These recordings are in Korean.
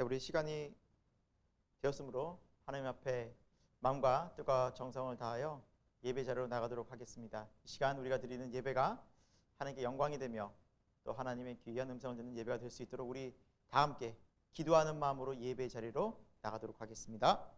우리 시간이 되었으므로 하나님 앞에 마음과 뜻과 정성을 다하여 예배 자리로 나가도록 하겠습니다. 이 시간 우리가 드리는 예배가 하나님께 영광이 되며 또 하나님의 귀한 음성을 듣는 예배가 될 수 있도록 우리 다 함께 기도하는 마음으로 예배 자리로 나가도록 하겠습니다.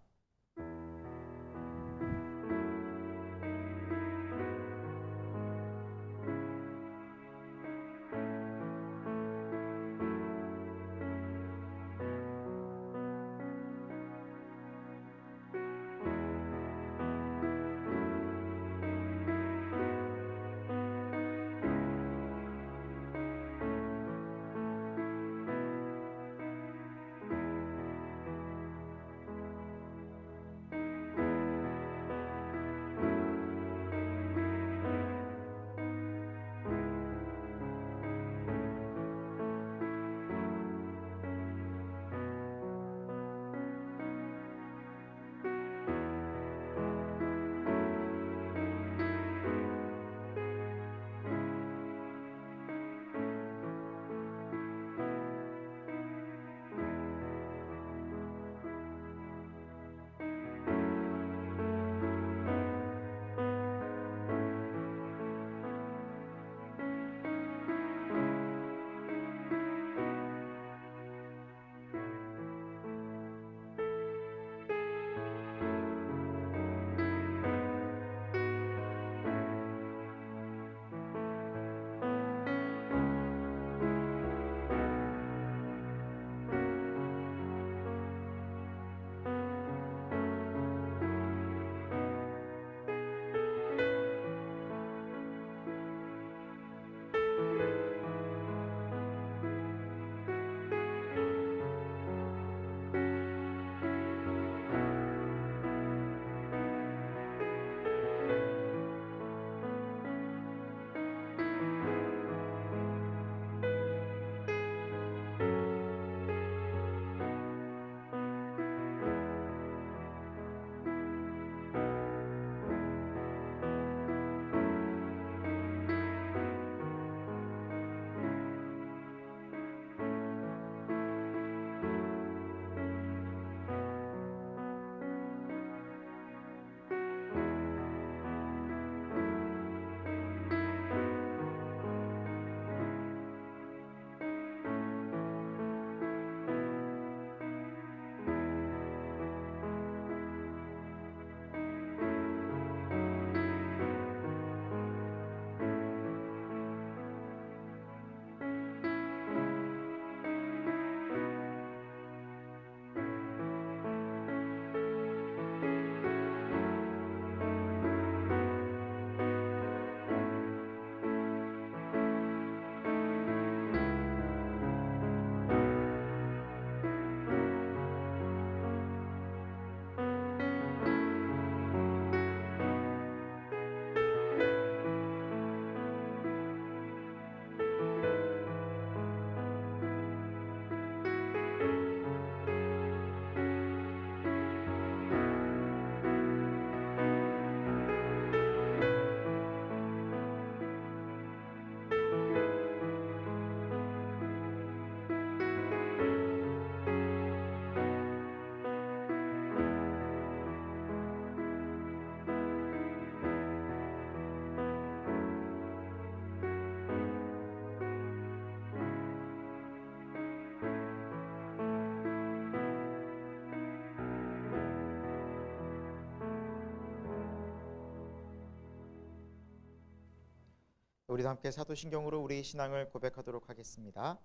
우리도 함께 사도신경으로 우리 신앙을 고백하도록 하겠습니다.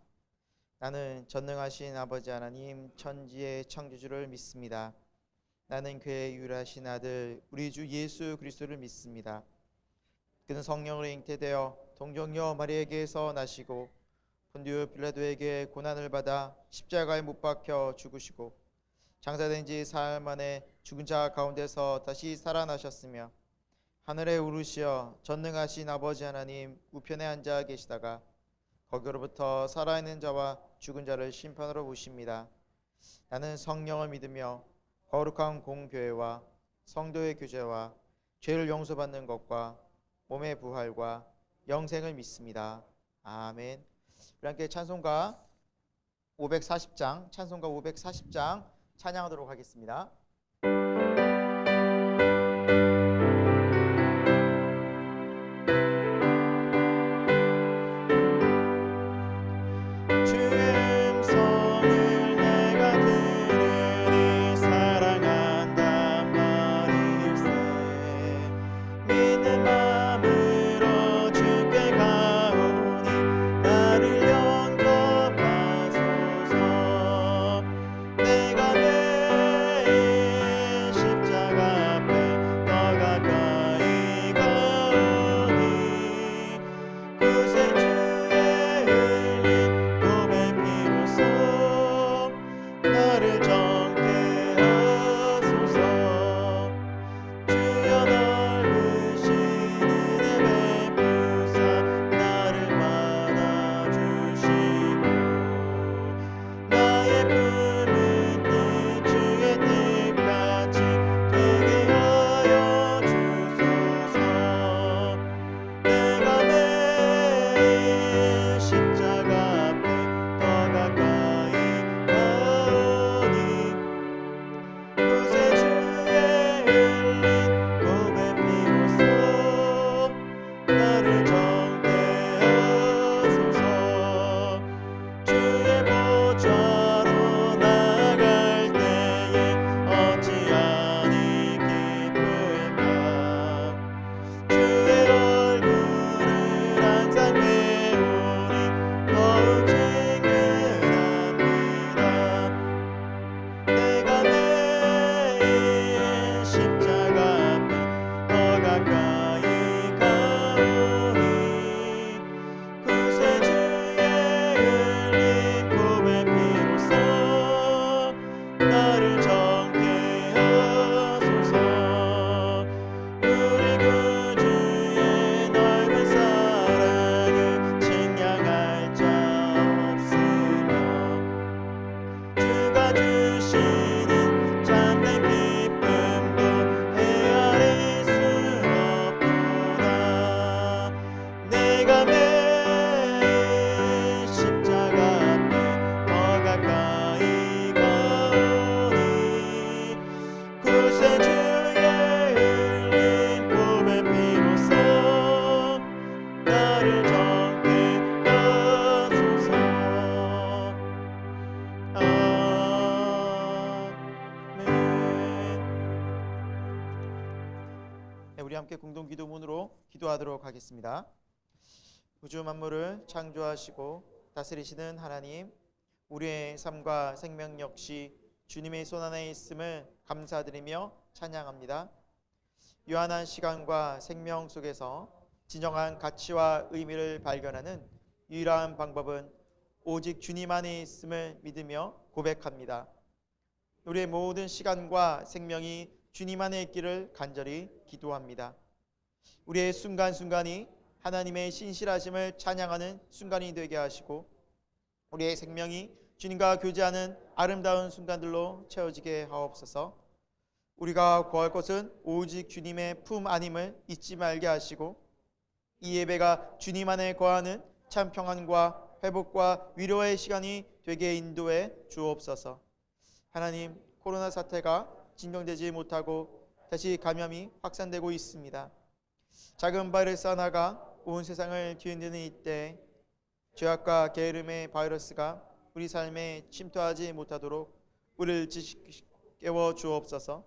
나는 전능하신 아버지 하나님 천지의 창조주를 믿습니다. 나는 그의 유일하신 아들 우리 주 예수 그리스도를 믿습니다. 그는 성령으로 잉태되어 동정녀 마리아에게서 나시고 본디오 빌라도에게 고난을 받아 십자가에 못 박혀 죽으시고 장사된 지 사흘 만에 죽은 자 가운데서 다시 살아나셨으며 하늘에 오르시어 전능하신 아버지 하나님 우편에 앉아 계시다가 거기로부터 살아있는 자와 죽은 자를 심판하러 오십니다. 나는 성령을 믿으며 거룩한 공교회와 성도의 교제와 죄를 용서받는 것과 몸의 부활과 영생을 믿습니다. 아멘. 우리 함께 찬송가 540장, 찬송가 540장 찬양하도록 하겠습니다. 우리 함께 공동 기도문으로 기도하도록 하겠습니다. 우주 만물을 창조하시고 다스리시는 하나님, 우리의 삶과 생명 역시 주님의 손안에 있음을 감사드리며 찬양합니다. 유한한 시간과 생명 속에서 진정한 가치와 의미를 발견하는 유일한 방법은 오직 주님 안에 있음을 믿으며 고백합니다. 우리의 모든 시간과 생명이 주님 안에 있기를 간절히 기도합니다. 우리의 순간순간이 하나님의 신실하심을 찬양하는 순간이 되게 하시고 우리의 생명이 주님과 교제하는 아름다운 순간들로 채워지게 하옵소서. 우리가 구할 것은 오직 주님의 품 안임을 잊지 말게 하시고 이 예배가 주님 안에 거하는 참 평안과 회복과 위로의 시간이 되게 인도해 주옵소서. 하나님, 코로나 사태가 진정되지 못하고 다시 감염이 확산되고 있습니다. 작은 바이러스 하나가 온 세상을 뒤흔드는 이때 죄악과 게으름의 바이러스가 우리 삶에 침투하지 못하도록 우리를 깨워 주옵소서.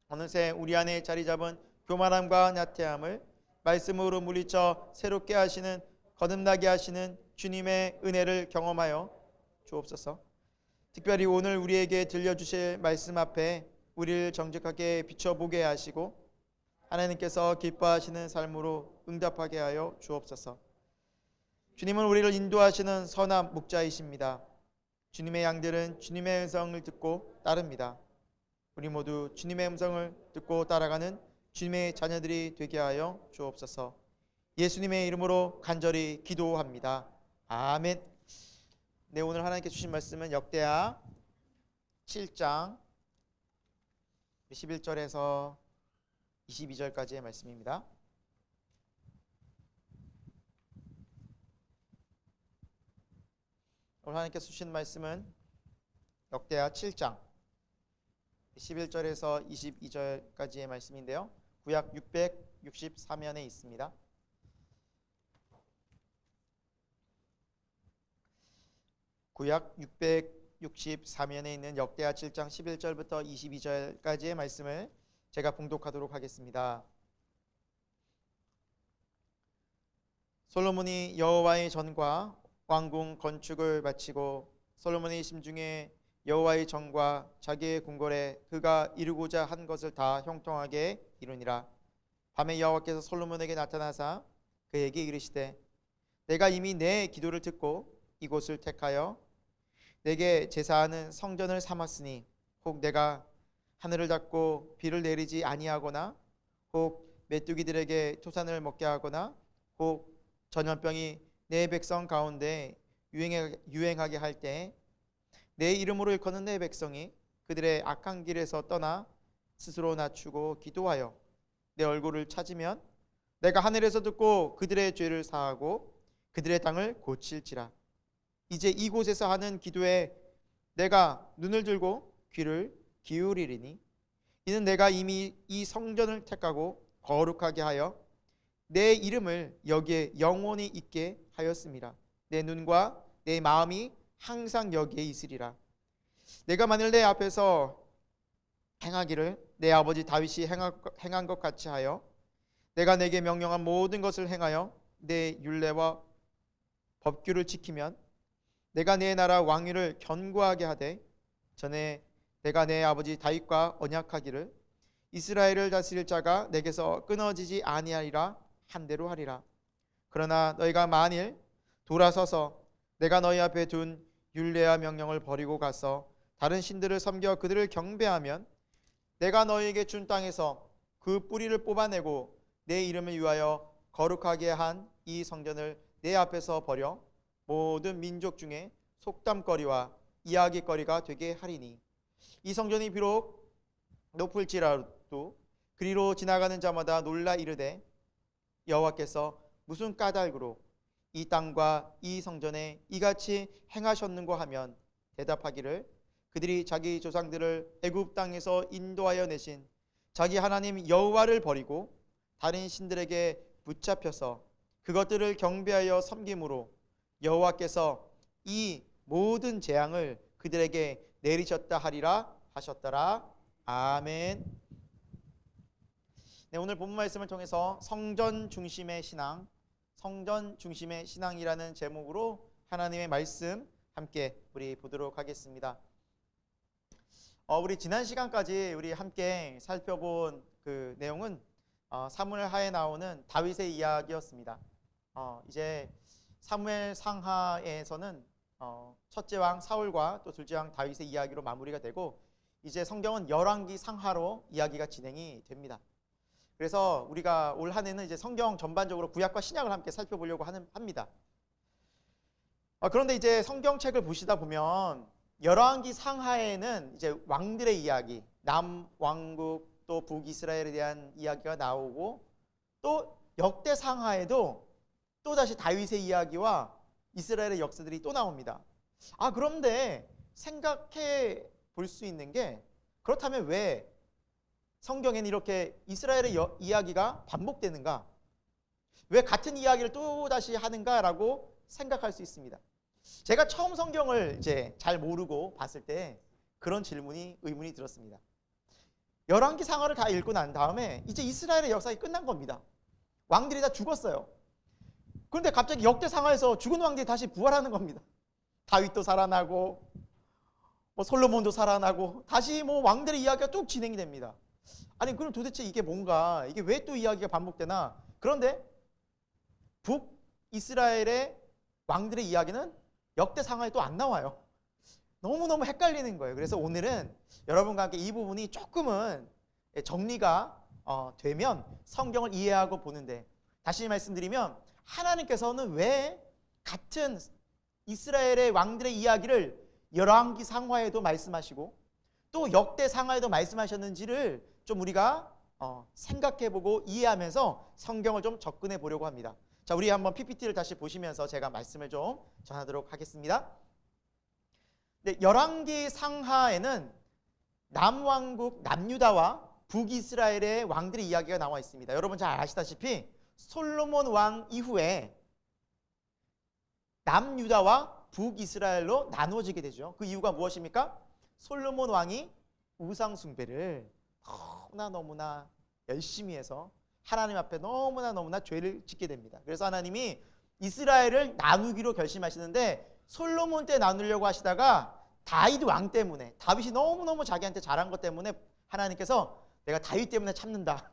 어느새 우리 안에 자리 잡은 교만함과 나태함을 말씀으로 물리쳐 새롭게 하시는, 거듭나게 하시는 주님의 은혜를 경험하여 주옵소서. 특별히 오늘 우리에게 들려주실 말씀 앞에 우리를 정직하게 비춰보게 하시고 하나님께서 기뻐하시는 삶으로 응답하게 하여 주옵소서. 주님은 우리를 인도하시는 선한 목자이십니다. 주님의 양들은 주님의 음성을 듣고 따릅니다. 우리 모두 주님의 음성을 듣고 따라가는 주님의 자녀들이 되게 하여 주옵소서. 예수님의 이름으로 간절히 기도합니다. 아멘. 네, 오늘 하나님께 주신 말씀은 역대하 7장 11절에서 22절까지의 말씀입니다. 오늘 하나님께서 주신 말씀은 역대하 7장 11절에서 22절까지의 말씀인데요. 구약 663면에 있습니다. 구약 664면에 있는 역대하 7장 11절부터 22절까지의 말씀을 제가 봉독하도록 하겠습니다. 솔로몬이 여호와의 전과 왕궁 건축을 마치고 솔로몬의 심중에 여호와의 전과 자기의 궁궐에 그가 이루고자 한 것을 다 형통하게 이루니라. 밤에 여호와께서 솔로몬에게 나타나사 그에게 이르시되 내가 이미 내 기도를 듣고 이곳을 택하여 내게 제사하는 성전을 삼았으니 혹 내가 하늘을 닫고 비를 내리지 아니하거나 혹 메뚜기들에게 토산을 먹게 하거나 혹 전염병이 내 백성 가운데 유행하게 할 때 내 이름으로 일컫는 내 백성이 그들의 악한 길에서 떠나 스스로 낮추고 기도하여 내 얼굴을 찾으면 내가 하늘에서 듣고 그들의 죄를 사하고 그들의 땅을 고칠지라. 이제 이곳에서 하는 기도에 내가 눈을 들고 귀를 기울이리니 이는 내가 이미 이 성전을 택하고 거룩하게 하여 내 이름을 여기에 영원히 있게 하였음이라. 내 눈과 내 마음이 항상 여기에 있으리라. 내가 만일 내 앞에서 행하기를 내 아버지 다윗이 행한 것 같이 하여 내가 내게 명령한 모든 것을 행하여 내 율례와 법규를 지키면 내가 내 나라 왕위를 견고하게 하되 전에 내가 내 아버지 다윗과 언약하기를 이스라엘을 다스릴 자가 내게서 끊어지지 아니하리라 한 대로 하리라. 그러나 너희가 만일 돌아서서 내가 너희 앞에 둔 율례와 명령을 버리고 가서 다른 신들을 섬겨 그들을 경배하면 내가 너희에게 준 땅에서 그 뿌리를 뽑아내고 내 이름을 위하여 거룩하게 한 이 성전을 내 앞에서 버려 모든 민족 중에 속담거리와 이야기거리가 되게 하리니 이 성전이 비록 높을지라도 그리로 지나가는 자마다 놀라 이르되 여호와께서 무슨 까닭으로 이 땅과 이 성전에 이같이 행하셨는고 하면 대답하기를 그들이 자기 조상들을 애굽 땅에서 인도하여 내신 자기 하나님 여호와를 버리고 다른 신들에게 붙잡혀서 그것들을 경배하여 섬김으로 여호와께서 이 모든 재앙을 그들에게 내리셨다 하리라 하셨더라. 아멘. 네, 오늘 본문 말씀을 통해서 성전 중심의 신앙, 성전 중심의 신앙이라는 제목으로 하나님의 말씀 함께 우리 보도록 하겠습니다. 우리 지난 시간까지 우리 함께 살펴본 그 내용은 사무엘하에 나오는 다윗의 이야기였습니다. 이제 사무엘 상하에서는 첫째 왕 사울과 또 둘째 왕 다윗의 이야기로 마무리가 되고 이제 성경은 열왕기 상하로 이야기가 진행이 됩니다. 그래서 우리가 올 한 해는 이제 성경 전반적으로 구약과 신약을 함께 살펴보려고 합니다. 그런데 이제 성경책을 보시다 보면 열왕기 상하에는 이제 왕들의 이야기, 남왕국 또 북이스라엘에 대한 이야기가 나오고 또 역대 상하에도 또 다시 다윗의 이야기와 이스라엘의 역사들이 또 나옵니다. 그런데 생각해 볼 수 있는 게 그렇다면 왜 성경에는 이렇게 이스라엘의 이야기가 반복되는가? 왜 같은 이야기를 또 다시 하는가라고 생각할 수 있습니다. 제가 처음 성경을 이제 잘 모르고 봤을 때 그런 의문이 들었습니다. 열왕기 상하를 다 읽고 난 다음에 이제 이스라엘의 역사가 끝난 겁니다. 왕들이 다 죽었어요. 그런데 갑자기 역대 상하에서 죽은 왕들이 다시 부활하는 겁니다. 다윗도 살아나고 솔로몬도 살아나고 다시 왕들의 이야기가 쭉 진행이 됩니다. 아니 그럼 도대체 이게 뭔가, 이게 왜 또 이야기가 반복되나? 그런데 북이스라엘의 왕들의 이야기는 역대 상하에 또 안 나와요. 너무너무 헷갈리는 거예요. 그래서 오늘은 여러분과 함께 이 부분이 조금은 정리가 되면 성경을 이해하고 보는데, 다시 말씀드리면 하나님께서는 왜 같은 이스라엘의 왕들의 이야기를 열왕기 상하에도 말씀하시고 또 역대 상하에도 말씀하셨는지를 좀 우리가 생각해보고 이해하면서 성경을 좀 접근해 보려고 합니다. 자, 우리 한번 PPT를 다시 보시면서 제가 말씀을 좀 전하도록 하겠습니다. 네, 열왕기 상하에는 남왕국 남유다와 북이스라엘의 왕들의 이야기가 나와 있습니다. 여러분 잘 아시다시피 솔로몬 왕 이후에 남유다와 북이스라엘로 나누어지게 되죠. 그 이유가 무엇입니까? 솔로몬 왕이 우상 숭배를 너무나 열심히 해서 하나님 앞에 너무나 죄를 짓게 됩니다. 그래서 하나님이 이스라엘을 나누기로 결심하시는데 솔로몬 때 나누려고 하시다가 다윗 왕 때문에, 다윗이 너무너무 자기한테 잘한 것 때문에 하나님께서 내가 다윗 때문에 참는다,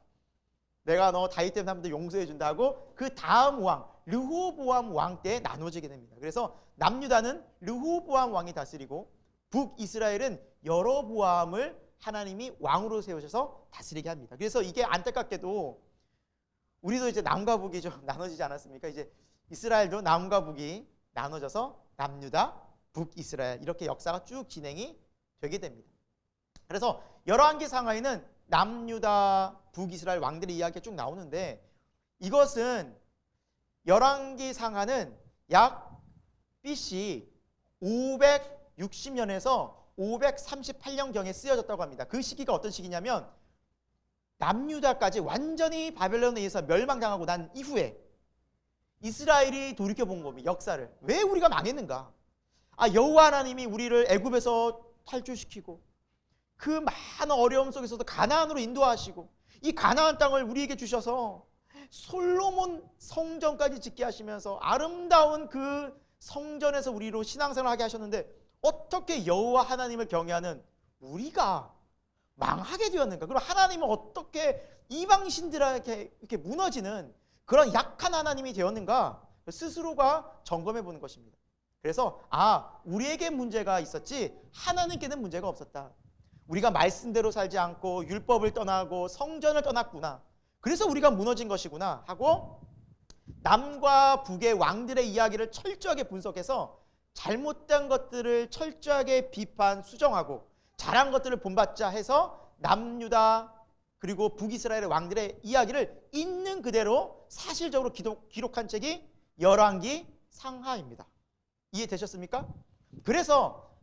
내가 너 다윗 때문에 한번 더 용서해 준다고 그 다음 왕 르호보암 왕 때 나눠지게 됩니다. 그래서 남유다는 르호보암 왕이 다스리고 북이스라엘은 여로보암을 하나님이 왕으로 세우셔서 다스리게 합니다. 그래서 이게 안타깝게도 우리도 이제 남과 북이 좀 나눠지지 않았습니까? 이제 이스라엘도 남과 북이 나눠져서 남유다, 북이스라엘 이렇게 역사가 쭉 진행이 되게 됩니다. 그래서 열왕기 상하에는 남유다, 북이스라엘 왕들의 이야기가 쭉 나오는데, 이것은 열왕기 상하는 약 BC 560년에서 538년경에 쓰여졌다고 합니다. 그 시기가 어떤 시기냐면 남유다까지 완전히 바벨론에 의해서 멸망당하고 난 이후에 이스라엘이 돌이켜본 겁니다. 역사를. 왜 우리가 망했는가? 여호와 하나님이 우리를 애굽에서 탈출시키고 그 많은 어려움 속에서도 가나안으로 인도하시고 이 가나안 땅을 우리에게 주셔서 솔로몬 성전까지 짓게 하시면서 아름다운 그 성전에서 우리로 신앙생활을 하게 하셨는데, 어떻게 여호와 하나님을 경외하는 우리가 망하게 되었는가? 그리고 하나님은 어떻게 이방신들에게 이렇게 무너지는 그런 약한 하나님이 되었는가? 스스로가 점검해 보는 것입니다. 그래서 우리에게 문제가 있었지 하나님께는 문제가 없었다. 우리가 말씀대로 살지 않고 율법을 떠나고 성전을 떠났구나. 그래서 우리가 무너진 것이구나 하고 남과 북의 왕들의 이야기를 철저하게 분석해서 잘못된 것들을 철저하게 비판, 수정하고 잘한 것들을 본받자 해서 남유다 그리고 북이스라엘의 왕들의 이야기를 있는 그대로 사실적으로 기록한 책이 열왕기 상하입니다. 이해되셨습니까? 그래서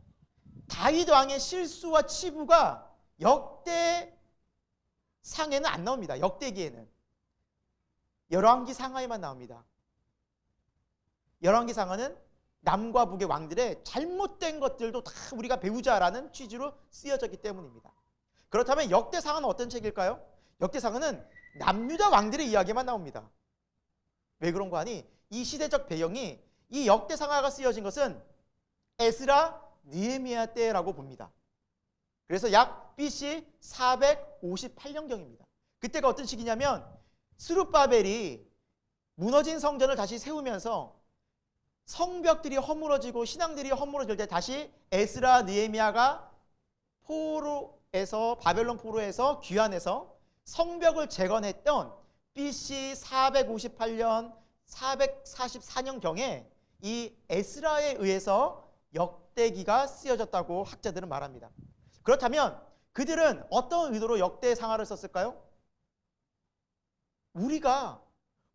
다윗 왕의 실수와 치부가 역대상에는 안 나옵니다. 역대기에는 열왕기 상하에만 나옵니다. 열왕기 상하는 남과 북의 왕들의 잘못된 것들도 다 우리가 배우자라는 취지로 쓰여졌기 때문입니다. 그렇다면 역대상하는 어떤 책일까요? 역대상하는 남유다 왕들의 이야기만 나옵니다. 왜 그런 거 아니? 이 시대적 배경이 이 역대상하가 쓰여진 것은 에스라, 느헤미야 때라고 봅니다. 그래서 약 BC 458년경입니다. 그때가 어떤 시기냐면 스룹바벨이 무너진 성전을 다시 세우면서 성벽들이 허물어지고 신앙들이 허물어질 때 다시 에스라, 느헤미야가 바벨론 포로에서 귀환해서 성벽을 재건했던 BC 458년, 444년경에 이 에스라에 의해서 역대기가 쓰여졌다고 학자들은 말합니다. 그렇다면 그들은 어떤 의도로 역대상하를 썼을까요? 우리가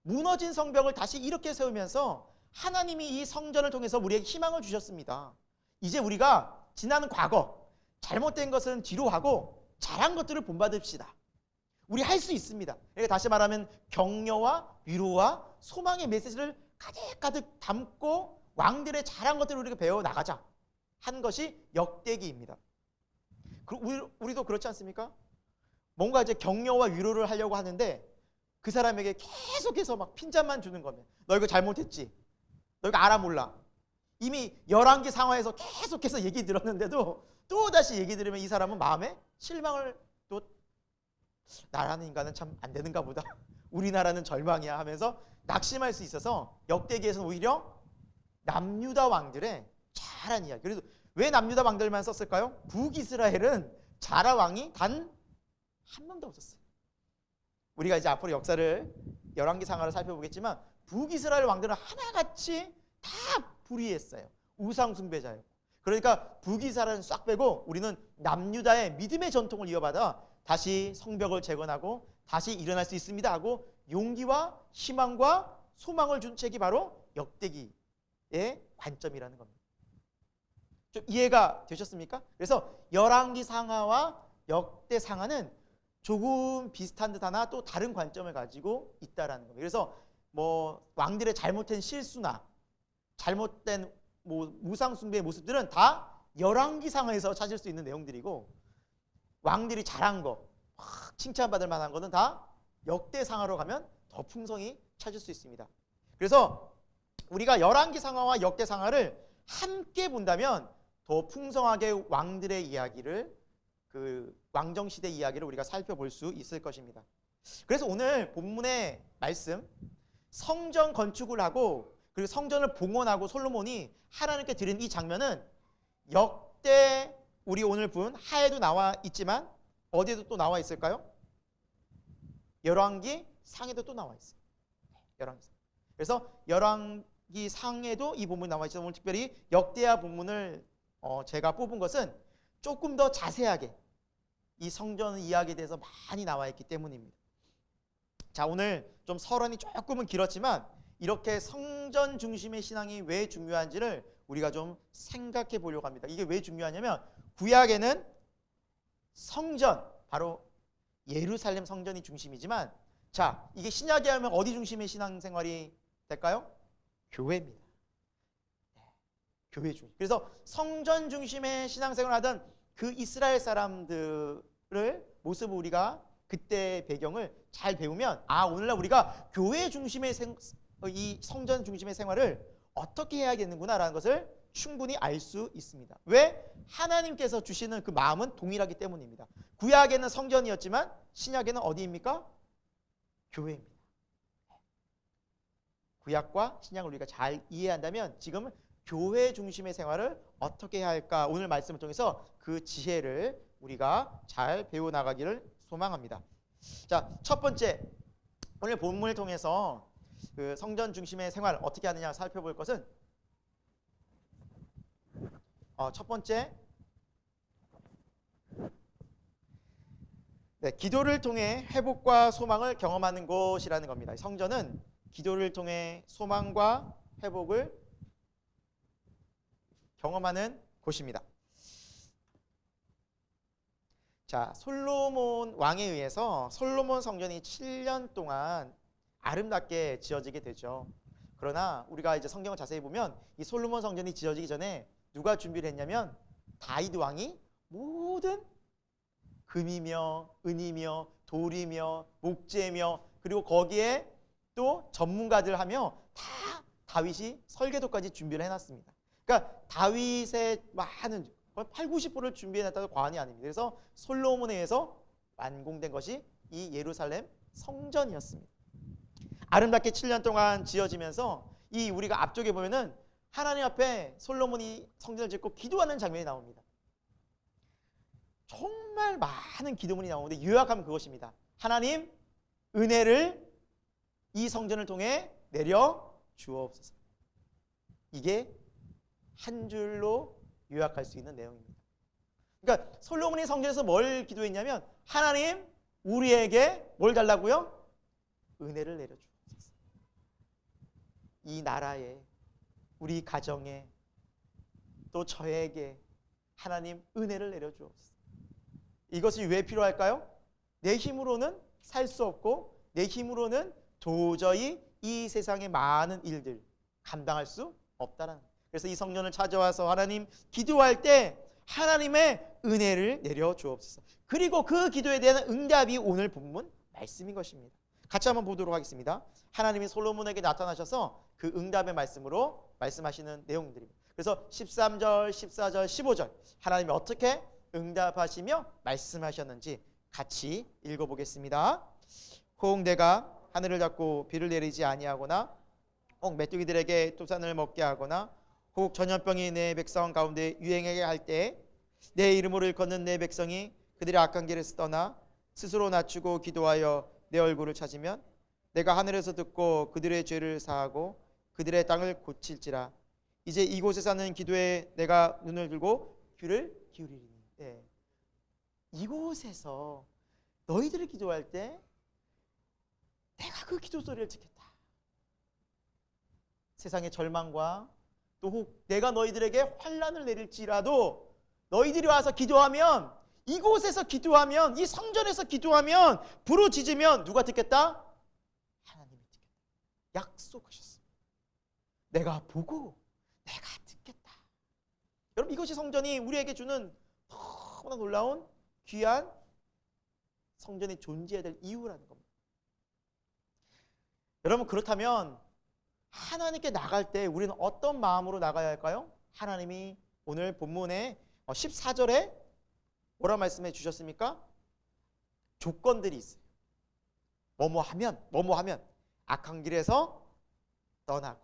무너진 성벽을 다시 이렇게 세우면서 하나님이 이 성전을 통해서 우리에게 희망을 주셨습니다. 이제 우리가 지난 과거 잘못된 것은 뒤로 하고 잘한 것들을 본받읍시다. 우리 할 수 있습니다. 그러니까 다시 말하면 격려와 위로와 소망의 메시지를 가득가득 담고 왕들의 잘한 것들을 우리가 배워나가자 한 것이 역대기입니다. 우리도 그렇지 않습니까? 뭔가 이제 격려와 위로를 하려고 하는데 그 사람에게 계속해서 막 핀잔만 주는 거면 너 이거 잘못했지? 너 이거 알아 몰라? 이미 열왕기 상하에서 계속해서 얘기 들었는데도 또다시 얘기 들으면 이 사람은 마음에 실망을, 또 나라는 인간은 참 안 되는가 보다, 우리나라는 절망이야 하면서 낙심할 수 있어서 역대기에서는 오히려 남유다 왕들의 잘한 이야기. 그래서 왜 남유다 왕들만 썼을까요? 북이스라엘은 자라 왕이 단 한 명도 없었어요. 우리가 이제 앞으로 역사를 열왕기 상하를 살펴보겠지만 북이스라엘 왕들은 하나같이 다 불의했어요. 우상 숭배자예요. 그러니까 북이스라엘은 싹 빼고 우리는 남유다의 믿음의 전통을 이어받아 다시 성벽을 재건하고 다시 일어날 수 있습니다 하고 용기와 희망과 소망을 준 책이 바로 역대기의 관점이라는 겁니다. 좀 이해가 되셨습니까? 그래서 열왕기 상하와 역대 상하는 조금 비슷한 듯하나 또 다른 관점을 가지고 있다라는 겁니다. 그래서 뭐 왕들의 잘못된 실수나 잘못된 뭐 우상 숭배의 모습들은 다 열왕기 상하에서 찾을 수 있는 내용들이고, 왕들이 잘한 거, 막 칭찬받을 만한 거는 다 역대 상하로 가면 더 풍성히 찾을 수 있습니다. 그래서 우리가 열왕기 상하와 역대 상하를 함께 본다면 더 풍성하게 왕들의 이야기를, 그 왕정 시대 이야기를 우리가 살펴볼 수 있을 것입니다. 그래서 오늘 본문의 말씀, 성전 건축을 하고 그리고 성전을 봉헌하고 솔로몬이 하나님께 드린 이 장면은 역대, 우리 오늘 본 하에도 나와 있지만 어디에도 또 나와 있을까요? 열왕기 상에도 또 나와 있어요. 열왕기 상. 그래서 열왕기 상에도 이 본문이 나와 있어서 오늘 특별히 역대하 본문을 제가 뽑은 것은 조금 더 자세하게 이 성전 이야기에 대해서 많이 나와 있기 때문입니다. 자, 오늘 좀 서론이 조금은 길었지만 이렇게 성전 중심의 신앙이 왜 중요한지를 우리가 좀 생각해 보려고 합니다. 이게 왜 중요하냐면 구약에는 성전, 바로 예루살렘 성전이 중심이지만, 자, 이게 신약에 하면 어디 중심의 신앙생활이 될까요? 교회입니다. 교회 중심. 그래서 성전 중심의 신앙생활을 하던 그 이스라엘 사람들을 모습을 우리가 그때 배경을 잘 배우면, 아, 오늘날 우리가 교회 중심의 이 성전 중심의 생활을 어떻게 해야겠는구나라는 것을 충분히 알 수 있습니다. 왜? 하나님께서 주시는 그 마음은 동일하기 때문입니다. 구약에는 성전이었지만 신약에는 어디입니까? 교회입니다. 구약과 신약을 우리가 잘 이해한다면 지금 교회 중심의 생활을 어떻게 해야 할까, 오늘 말씀을 통해서 그 지혜를 우리가 잘 배워나가기를 소망합니다. 자, 첫 번째, 오늘 본문을 통해서 그 성전 중심의 생활 어떻게 하느냐 살펴볼 것은, 첫 번째, 네, 기도를 통해 회복과 소망을 경험하는 곳이라는 겁니다. 성전은 기도를 통해 소망과 회복을 경험하는 곳입니다. 자, 솔로몬 왕에 의해서 솔로몬 성전이 7년 동안 아름답게 지어지게 되죠. 그러나 우리가 이제 성경을 자세히 보면 이 솔로몬 성전이 지어지기 전에 누가 준비를 했냐면 다윗 왕이 모든 금이며 은이며 돌이며 목재며 그리고 거기에 또 전문가들 하며 다 다윗이 설계도까지 준비를 해놨습니다. 그러니까 다윗의 많은 8, 90%를 준비해놨다도 과언이 아닙니다. 그래서 솔로몬에 의해서 완공된 것이 이 예루살렘 성전이었습니다. 아름답게 7년 동안 지어지면서 이 우리가 앞쪽에 보면은 하나님 앞에 솔로몬이 성전을 짓고 기도하는 장면이 나옵니다. 정말 많은 기도문이 나오는데 요약하면 그것입니다. 하나님, 은혜를 이 성전을 통해 내려 주옵소서. 이게 한 줄로 요약할 수 있는 내용입니다. 그러니까 솔로몬이 성전에서 뭘 기도했냐면, 하나님, 우리에게 뭘 달라고요? 은혜를 내려 주옵소서. 이 나라에, 우리 가정에, 또 저에게 하나님 은혜를 내려 주옵소서. 이것이 왜 필요할까요? 내 힘으로는 살 수 없고 내 힘으로는 도저히 이 세상의 많은 일들 감당할 수 없다라는 거예요. 그래서 이 성전을 찾아와서 하나님 기도할 때 하나님의 은혜를 내려 주옵소서. 그리고 그 기도에 대한 응답이 오늘 본문 말씀인 것입니다. 같이 한번 보도록 하겠습니다. 하나님이 솔로몬에게 나타나셔서 그 응답의 말씀으로 말씀하시는 내용들입니다. 그래서 13절, 14절, 15절 하나님이 어떻게 응답하시며 말씀하셨는지 같이 읽어보겠습니다. 혹 내가 하늘을 닫고 비를 내리지 아니하거나 혹 메뚜기들에게 토산을 먹게 하거나 혹 전염병이 내 백성 가운데 유행하게 할 때 내 이름으로 일컫는 내 백성이 그들의 악한 길에서 떠나 스스로 낮추고 기도하여 내 얼굴을 찾으면 내가 하늘에서 듣고 그들의 죄를 사하고 그들의 땅을 고칠지라. 이제 이곳에 사는 기도에 내가 눈을 들고 귀를 기울이리니. 네. 이곳에서 너희들을 기도할 때 내가 그 기도 소리를 듣겠다. 세상의 절망과 또 혹 내가 너희들에게 환난을 내릴지라도 너희들이 와서 기도하면, 이곳에서 기도하면, 이 성전에서 기도하면, 부르짖으면 누가 듣겠다? 하나님이 듣겠다. 약속하셨습니다. 내가 보고 내가 듣겠다. 여러분, 이것이 성전이 우리에게 주는 너무나 놀라운 귀한 성전이 존재해야 될 이유라는 겁니다. 여러분, 그렇다면 하나님께 나갈 때 우리는 어떤 마음으로 나가야 할까요? 하나님이 오늘 본문의 14절에 뭐라 말씀해 주셨습니까? 조건들이 있어요. 뭐뭐 하면 악한 길에서 떠나고,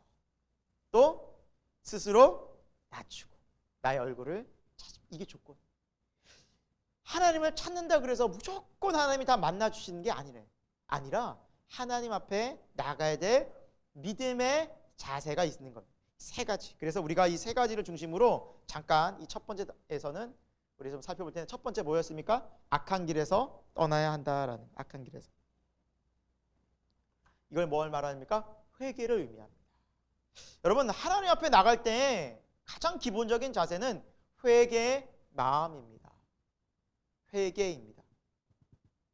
또 스스로 낮추고 나의 얼굴을 찾으면, 이게 조건. 하나님을 찾는다 그래서 무조건 하나님이 다 만나 주시는 게 아니라 하나님 앞에 나가야 될 믿음의 자세가 있는 겁니다. 세 가지. 그래서 우리가 이 세 가지를 중심으로 잠깐 이 첫 번째에서는 우리 좀 살펴볼 때는, 첫 번째 뭐였습니까? 악한 길에서 떠나야 한다라는, 악한 길에서. 이걸 뭘 말합니까? 회개를 의미합니다. 여러분, 하나님 앞에 나갈 때 가장 기본적인 자세는 회개의 마음입니다. 회개입니다.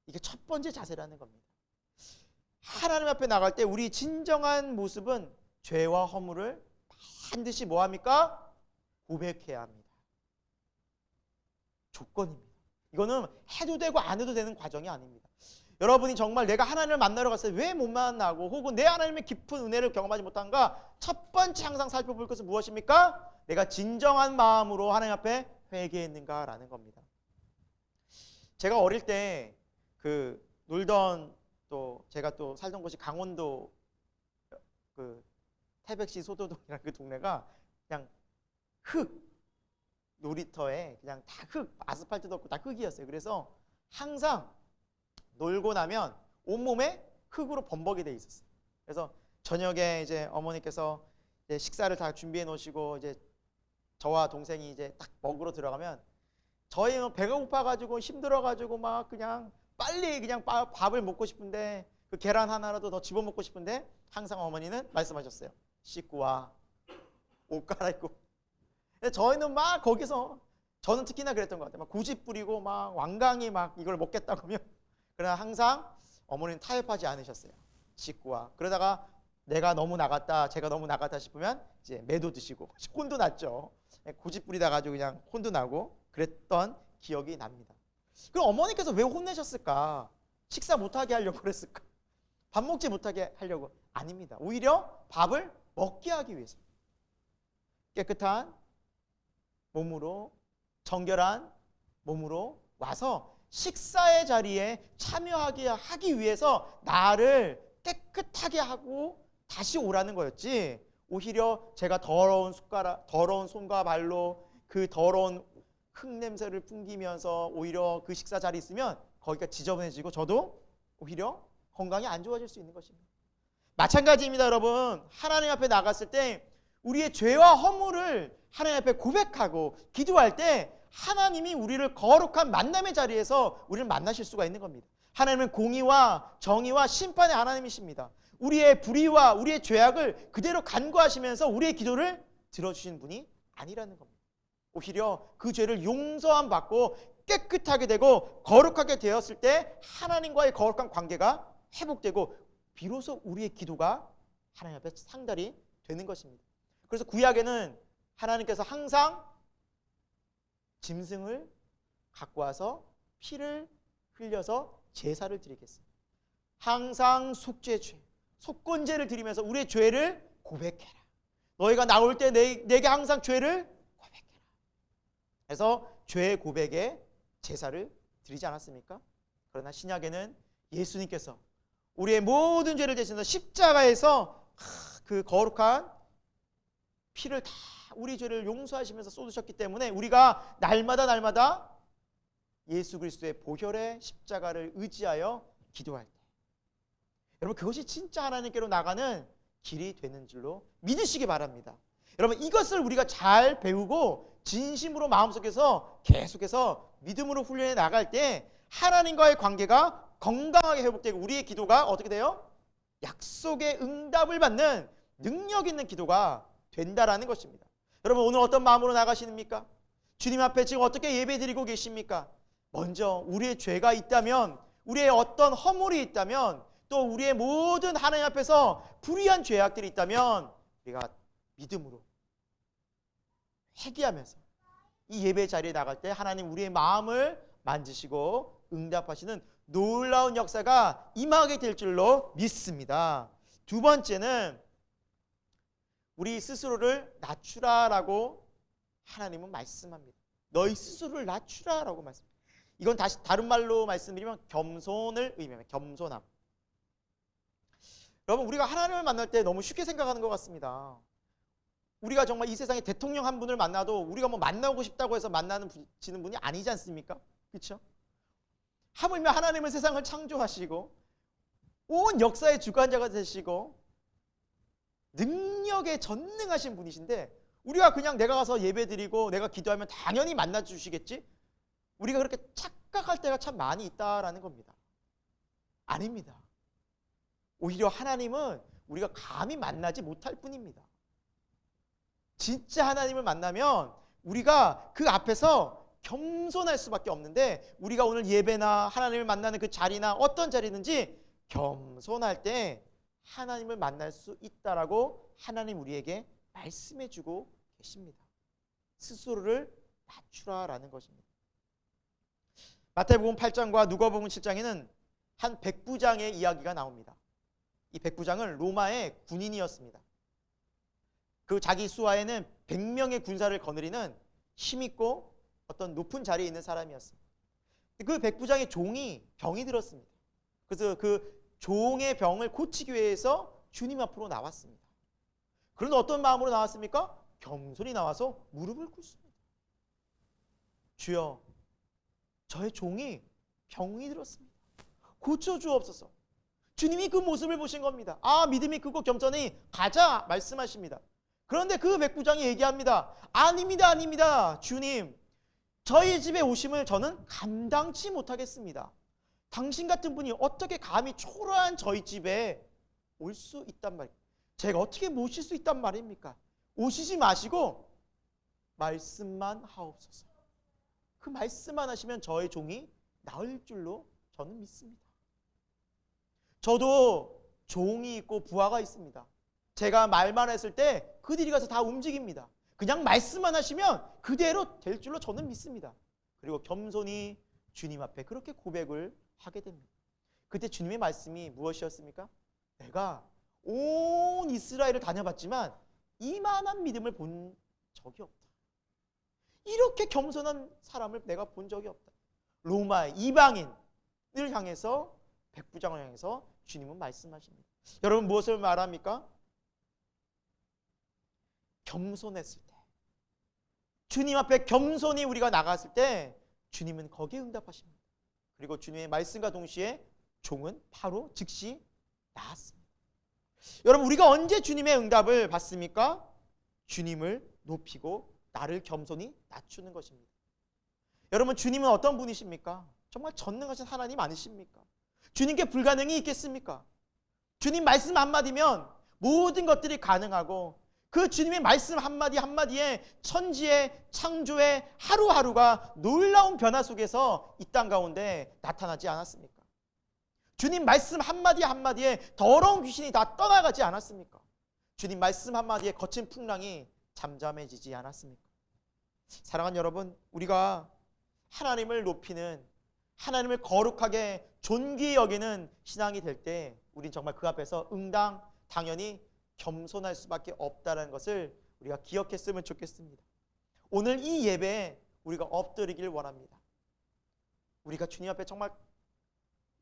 이게 첫 번째 자세라는 겁니다. 하나님 앞에 나갈 때 우리 진정한 모습은 죄와 허물을 반드시 뭐합니까? 고백해야 합니다. 조건입니다. 이거는 해도 되고 안 해도 되는 과정이 아닙니다. 여러분이 정말 내가 하나님을 만나러 갔을 때 왜 못 만나고, 혹은 내 하나님의 깊은 은혜를 경험하지 못한가? 첫 번째 항상 살펴볼 것은 무엇입니까? 내가 진정한 마음으로 하나님 앞에 회개했는가라는 겁니다. 제가 어릴 때 놀던, 또 제가 또 살던 곳이 강원도 태백시 소도동이라는 그 동네가 그냥 놀이터에 그냥 다 아스팔트도 없고 다 흙이었어요. 그래서 항상 놀고 나면 온몸에 흙으로 범벅이 돼 있었어요. 그래서 저녁에 이제 어머니께서 이제 식사를 다 준비해 놓으시고, 이제 저와 동생이 이제 딱 먹으러 들어가면, 저희는 배가 고파가지고 힘들어가지고 막 그냥 빨리 그냥 밥을 먹고 싶은데, 그 계란 하나라도 더 집어먹고 싶은데, 항상 어머니는 말씀하셨어요. 씻고 와, 옷 갈아입고. 근데 저희는 막 거기서, 저는 특히나 그랬던 것 같아요. 막 고집 부리고 막 완강히 막 이걸 먹겠다고 하면, 그러나 항상 어머니는 타협하지 않으셨어요. 씻고 와. 그러다가 제가 너무 나갔다 싶으면 이제 매도 드시고 혼도 났죠. 고집 부리다 가지고 그냥 혼도 나고 그랬던 기억이 납니다. 그럼 어머니께서 왜 혼내셨을까? 식사 못하게 하려고 그랬을까? 밥 먹지 못하게 하려고? 아닙니다. 오히려 밥을 먹게 하기 위해서. 깨끗한 몸으로, 정결한 몸으로 와서 식사의 자리에 참여하게 하기 위해서 나를 깨끗하게 하고 다시 오라는 거였지, 오히려 제가 더러운 손과 발로 그 더러운 흙 냄새를 풍기면서 오히려 그 식사 자리에 있으면 거기가 지저분해지고 저도 오히려 건강이 안 좋아질 수 있는 것입니다. 마찬가지입니다. 여러분, 하나님 앞에 나갔을 때 우리의 죄와 허물을 하나님 앞에 고백하고 기도할 때 하나님이 우리를 거룩한 만남의 자리에서 우리를 만나실 수가 있는 겁니다. 하나님은 공의와 정의와 심판의 하나님이십니다. 우리의 불의와 우리의 죄악을 그대로 간구하시면서 우리의 기도를 들어주신 분이 아니라는 겁니다. 오히려 그 죄를 용서함 받고 깨끗하게 되고 거룩하게 되었을 때 하나님과의 거룩한 관계가 회복되고 비로소 우리의 기도가 하나님 앞에 상달이 되는 것입니다. 그래서 구약에는 하나님께서 항상 짐승을 갖고 와서 피를 흘려서 제사를 드리겠습니다. 항상 속죄죄, 속건제를 드리면서 우리의 죄를 고백해라. 너희가 나올 때 내게 항상 죄를 고백해라. 그래서 죄 고백에 제사를 드리지 않았습니까? 그러나 신약에는 예수님께서 우리의 모든 죄를 대신해서 십자가에서 그 거룩한 피를 다 우리 죄를 용서하시면서 쏟으셨기 때문에 우리가 날마다 예수 그리스도의 보혈의 십자가를 의지하여 기도할 때, 여러분, 그것이 진짜 하나님께로 나가는 길이 되는 줄로 믿으시기 바랍니다. 여러분, 이것을 우리가 잘 배우고 진심으로 마음속에서 계속해서 믿음으로 훈련해 나갈 때 하나님과의 관계가 건강하게 회복되고 우리의 기도가 어떻게 돼요? 약속의 응답을 받는 능력 있는 기도가 된다라는 것입니다. 여러분 오늘 어떤 마음으로 나가십니까? 주님 앞에 지금 어떻게 예배 드리고 계십니까? 먼저 우리의 죄가 있다면, 우리의 어떤 허물이 있다면, 또 우리의 모든 하나님 앞에서 불의한 죄악들이 있다면 우리가 믿음으로 회개하면서 이 예배 자리에 나갈 때 하나님 우리의 마음을 만지시고 응답하시는 놀라운 역사가 임하게 될 줄로 믿습니다. 두 번째는 우리 스스로를 낮추라라고 하나님은 말씀합니다. 너희 스스로를 낮추라라고 말씀합니다. 이건 다시 다른 말로 말씀드리면 겸손을 의미합니다. 겸손함. 여러분 우리가 하나님을 만날 때 너무 쉽게 생각하는 것 같습니다. 우리가 정말 이 세상에 대통령 한 분을 만나도 우리가 뭐 만나고 싶다고 해서 만나시는 분이 아니지 않습니까? 그렇죠? 하물며 하나님은 세상을 창조하시고 온 역사의 주관자가 되시고 능력에 전능하신 분이신데 우리가 그냥 내가 가서 예배드리고 내가 기도하면 당연히 만나주시겠지? 우리가 그렇게 착각할 때가 참 많이 있다라는 겁니다. 아닙니다. 오히려 하나님은 우리가 감히 만나지 못할 뿐입니다. 진짜 하나님을 만나면 우리가 그 앞에서 겸손할 수밖에 없는데, 우리가 오늘 예배나 하나님을 만나는 그 자리나 어떤 자리든지 겸손할 때 하나님을 만날 수 있다라고 하나님 우리에게 말씀해 주고 계십니다. 스스로를 낮추라라는 것입니다. 마태복음 8장과 누가복음 7장에는 한 백부장의 이야기가 나옵니다. 이 백부장은 로마의 군인이었습니다. 그 자기 수하에는 100명의 군사를 거느리는 힘있고 어떤 높은 자리에 있는 사람이었습니다. 그 백부장의 종이 병이 들었습니다. 그래서 그 종의 병을 고치기 위해서 주님 앞으로 나왔습니다. 그런데 어떤 마음으로 나왔습니까? 겸손히 나와서 무릎을 꿇습니다. 주여, 저의 종이 병이 들었습니다. 고쳐주옵소서. 주님이 그 모습을 보신 겁니다. 아, 믿음이 크고 겸손히 가자 말씀하십니다. 그런데 그 백부장이 얘기합니다. 아닙니다, 아닙니다. 주님, 저희 집에 오심을 저는 감당치 못하겠습니다. 당신 같은 분이 어떻게 감히 초라한 저희 집에 올 수 있단 말입니까? 제가 어떻게 모실 수 있단 말입니까? 오시지 마시고 말씀만 하옵소서. 그 말씀만 하시면 저의 종이 나을 줄로 저는 믿습니다. 저도 종이 있고 부하가 있습니다. 제가 말만 했을 때 그들이 가서 다 움직입니다. 그냥 말씀만 하시면 그대로 될 줄로 저는 믿습니다. 그리고 겸손히 주님 앞에 그렇게 고백을 하게 됩니다. 그때 주님의 말씀이 무엇이었습니까? 내가 온 이스라엘을 다녀봤지만 이만한 믿음을 본 적이 없다. 이렇게 겸손한 사람을 내가 본 적이 없다. 로마의 이방인을 향해서, 백부장을 향해서 주님은 말씀하십니다. 여러분 무엇을 말합니까? 겸손했을 때, 주님 앞에 겸손히 우리가 나갔을 때 주님은 거기에 응답하십니다. 그리고 주님의 말씀과 동시에 종은 바로 즉시 나았습니다. 여러분 우리가 언제 주님의 응답을 받습니까? 주님을 높이고 나를 겸손히 낮추는 것입니다. 여러분 주님은 어떤 분이십니까? 정말 전능하신 하나님 아니십니까? 주님께 불가능이 있겠습니까? 주님 말씀 한마디면 모든 것들이 가능하고, 그 주님의 말씀 한마디 한마디에 천지의 창조의 하루하루가 놀라운 변화 속에서 이 땅 가운데 나타나지 않았습니까? 주님 말씀 한마디 한마디에 더러운 귀신이 다 떠나가지 않았습니까? 주님 말씀 한마디에 거친 풍랑이 잠잠해지지 않았습니까? 사랑하는 여러분, 우리가 하나님을 높이는, 하나님을 거룩하게 존귀히 여기는 신앙이 될 때 우린 정말 그 앞에서 당연히 겸손할 수밖에 없다는 것을 우리가 기억했으면 좋겠습니다. 오늘 이 예배에 우리가 엎드리길 원합니다. 우리가 주님 앞에 정말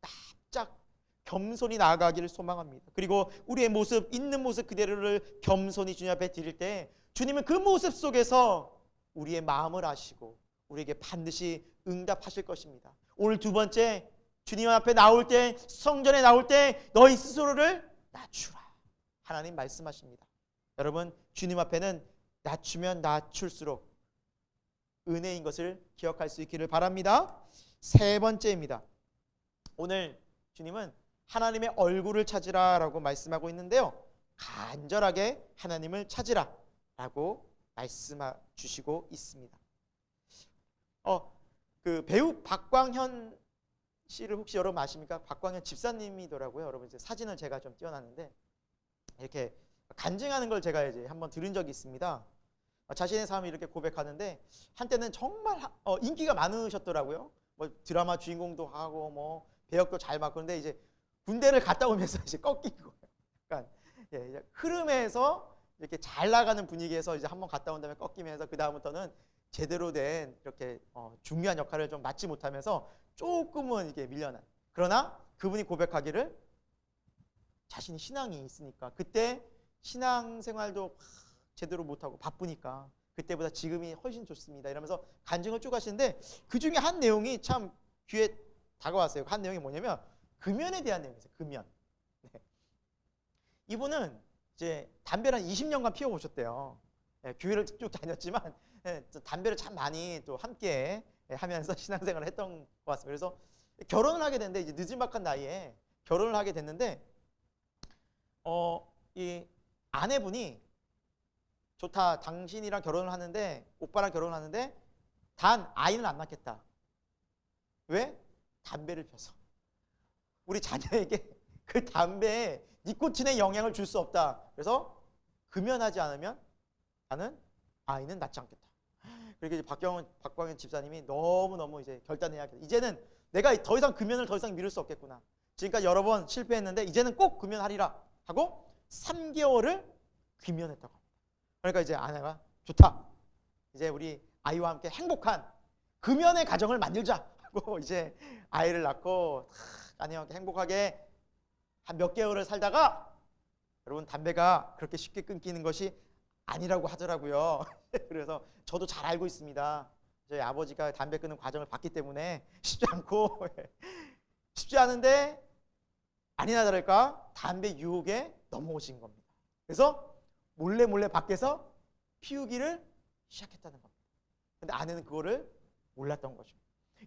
납작 겸손히 나아가기를 소망합니다. 그리고 우리의 모습, 있는 모습 그대로를 겸손히 주님 앞에 드릴 때 주님은 그 모습 속에서 우리의 마음을 아시고 우리에게 반드시 응답하실 것입니다. 오늘 두 번째, 주님 앞에 나올 때, 성전에 나올 때 너희 스스로를 낮추라. 하나님 말씀하십니다. 여러분 주님 앞에는 낮추면 낮출수록 은혜인 것을 기억할 수 있기를 바랍니다. 세 번째입니다. 오늘 주님은 하나님의 얼굴을 찾으라 라고 말씀하고 있는데요, 간절하게 하나님을 찾으라 라고 말씀해 주시고 있습니다. 그 배우 박광현 씨를 혹시 여러분 아십니까? 박광현 집사님이더라고요. 여러분 이제 사진을 제가 좀 띄워놨는데 이렇게 간증하는 걸 제가 이제 한번 들은 적이 있습니다. 자신의 삶을 이렇게 고백하는데 한때는 정말 인기가 많으셨더라고요. 뭐 드라마 주인공도 하고 뭐 배역도 잘 맡고. 그런데 이제 군대를 갔다 오면서 이제 꺾인 거예요. 그러니까 이제 흐름에서 이렇게 잘 나가는 분위기에서 이제 한번 갔다 온 다음에 꺾이면서 그 다음부터는 제대로 된 이렇게 중요한 역할을 좀 맡지 못하면서 조금은 이게 밀려난. 그러나 그분이 고백하기를 자신이 신앙이 있으니까 그때 신앙생활도 제대로 못하고 바쁘니까 그때보다 지금이 훨씬 좋습니다 이러면서 간증을 쭉 하시는데 그 중에 한 내용이 참 귀에 다가왔어요. 한 내용이 뭐냐면 금연에 대한 내용이었어요. 금연. 네. 이분은 이제 담배를 한 20년간 피워오셨대요. 네, 교회를 쭉 다녔지만 담배를 참 많이 또 함께 하면서 신앙생활을 했던 것 같습니다. 그래서 결혼을 하게 됐는데 이제 늦은박한 나이에 결혼을 하게 됐는데 이 아내분이 좋다. 당신이랑 결혼을 하는데 오빠랑 결혼을 하는데 단 아이는 안 낳겠다. 왜? 담배를 펴서. 우리 자녀에게 그 담배에 니코틴의 영향을 줄 수 없다. 그래서 금연하지 않으면 나는 아이는 낳지 않겠다. 그렇게 이제 박광현 집사님이 너무너무 이제 결단해야 하겠다. 이제는 내가 더 이상 금연을 더 이상 미룰 수 없겠구나. 지금까지 여러 번 실패했는데 이제는 꼭 금연하리라 하고 3개월을 금연했다고 합니다. 그러니까 이제 아내가 좋다. 이제 우리 아이와 함께 행복한 금연의 가정을 만들자 하고 이제 아이를 낳고 아내와 함께 행복하게 한 몇 개월을 살다가 여러분 담배가 그렇게 쉽게 끊기는 것이 아니라고 하더라고요. 그래서 저도 잘 알고 있습니다. 저희 아버지가 담배 끊는 과정을 봤기 때문에 쉽지 않고 쉽지 않은데 아니나 다를까 담배 유혹에 넘어오신 겁니다. 그래서 몰래 밖에서 피우기를 시작했다는 겁니다. 근데 아내는 그거를 몰랐던 거죠.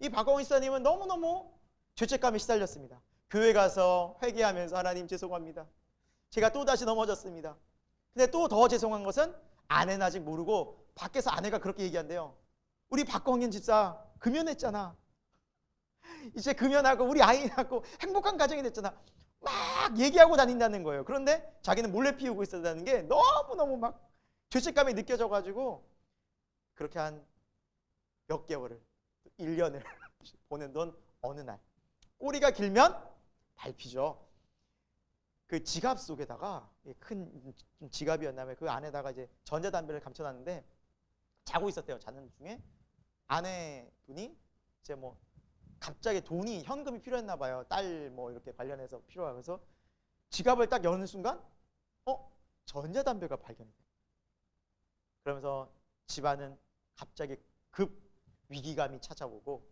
이 박광훈 집사님은 너무너무 죄책감에 시달렸습니다. 교회 가서 회개하면서 하나님 죄송합니다. 제가 또다시 넘어졌습니다. 근데 또 더 죄송한 것은 아내는 아직 모르고 밖에서 아내가 그렇게 얘기한대요. 우리 박광현 집사 금연했잖아. 이제 금연하고 우리 아이 낳고 행복한 가정이 됐잖아. 막 얘기하고 다닌다는 거예요. 그런데 자기는 몰래 피우고 있었다는 게 너무너무 막 죄책감이 느껴져가지고 그렇게 한 몇 개월을 1년을 보내던 어느 날 꼬리가 길면 밟히죠. 그 지갑 속에다가 큰 지갑이었나면 그 안에다가 이제 전자담배를 감춰놨는데 자고 있었대요. 자는 중에 아내분이 이제 뭐 갑자기 돈이 현금이 필요했나 봐요. 딸 뭐 이렇게 관련해서 필요하면서 지갑을 딱 여는 순간 전자담배가 발견이 돼요. 그러면서 집안은 갑자기 급 위기감이 찾아오고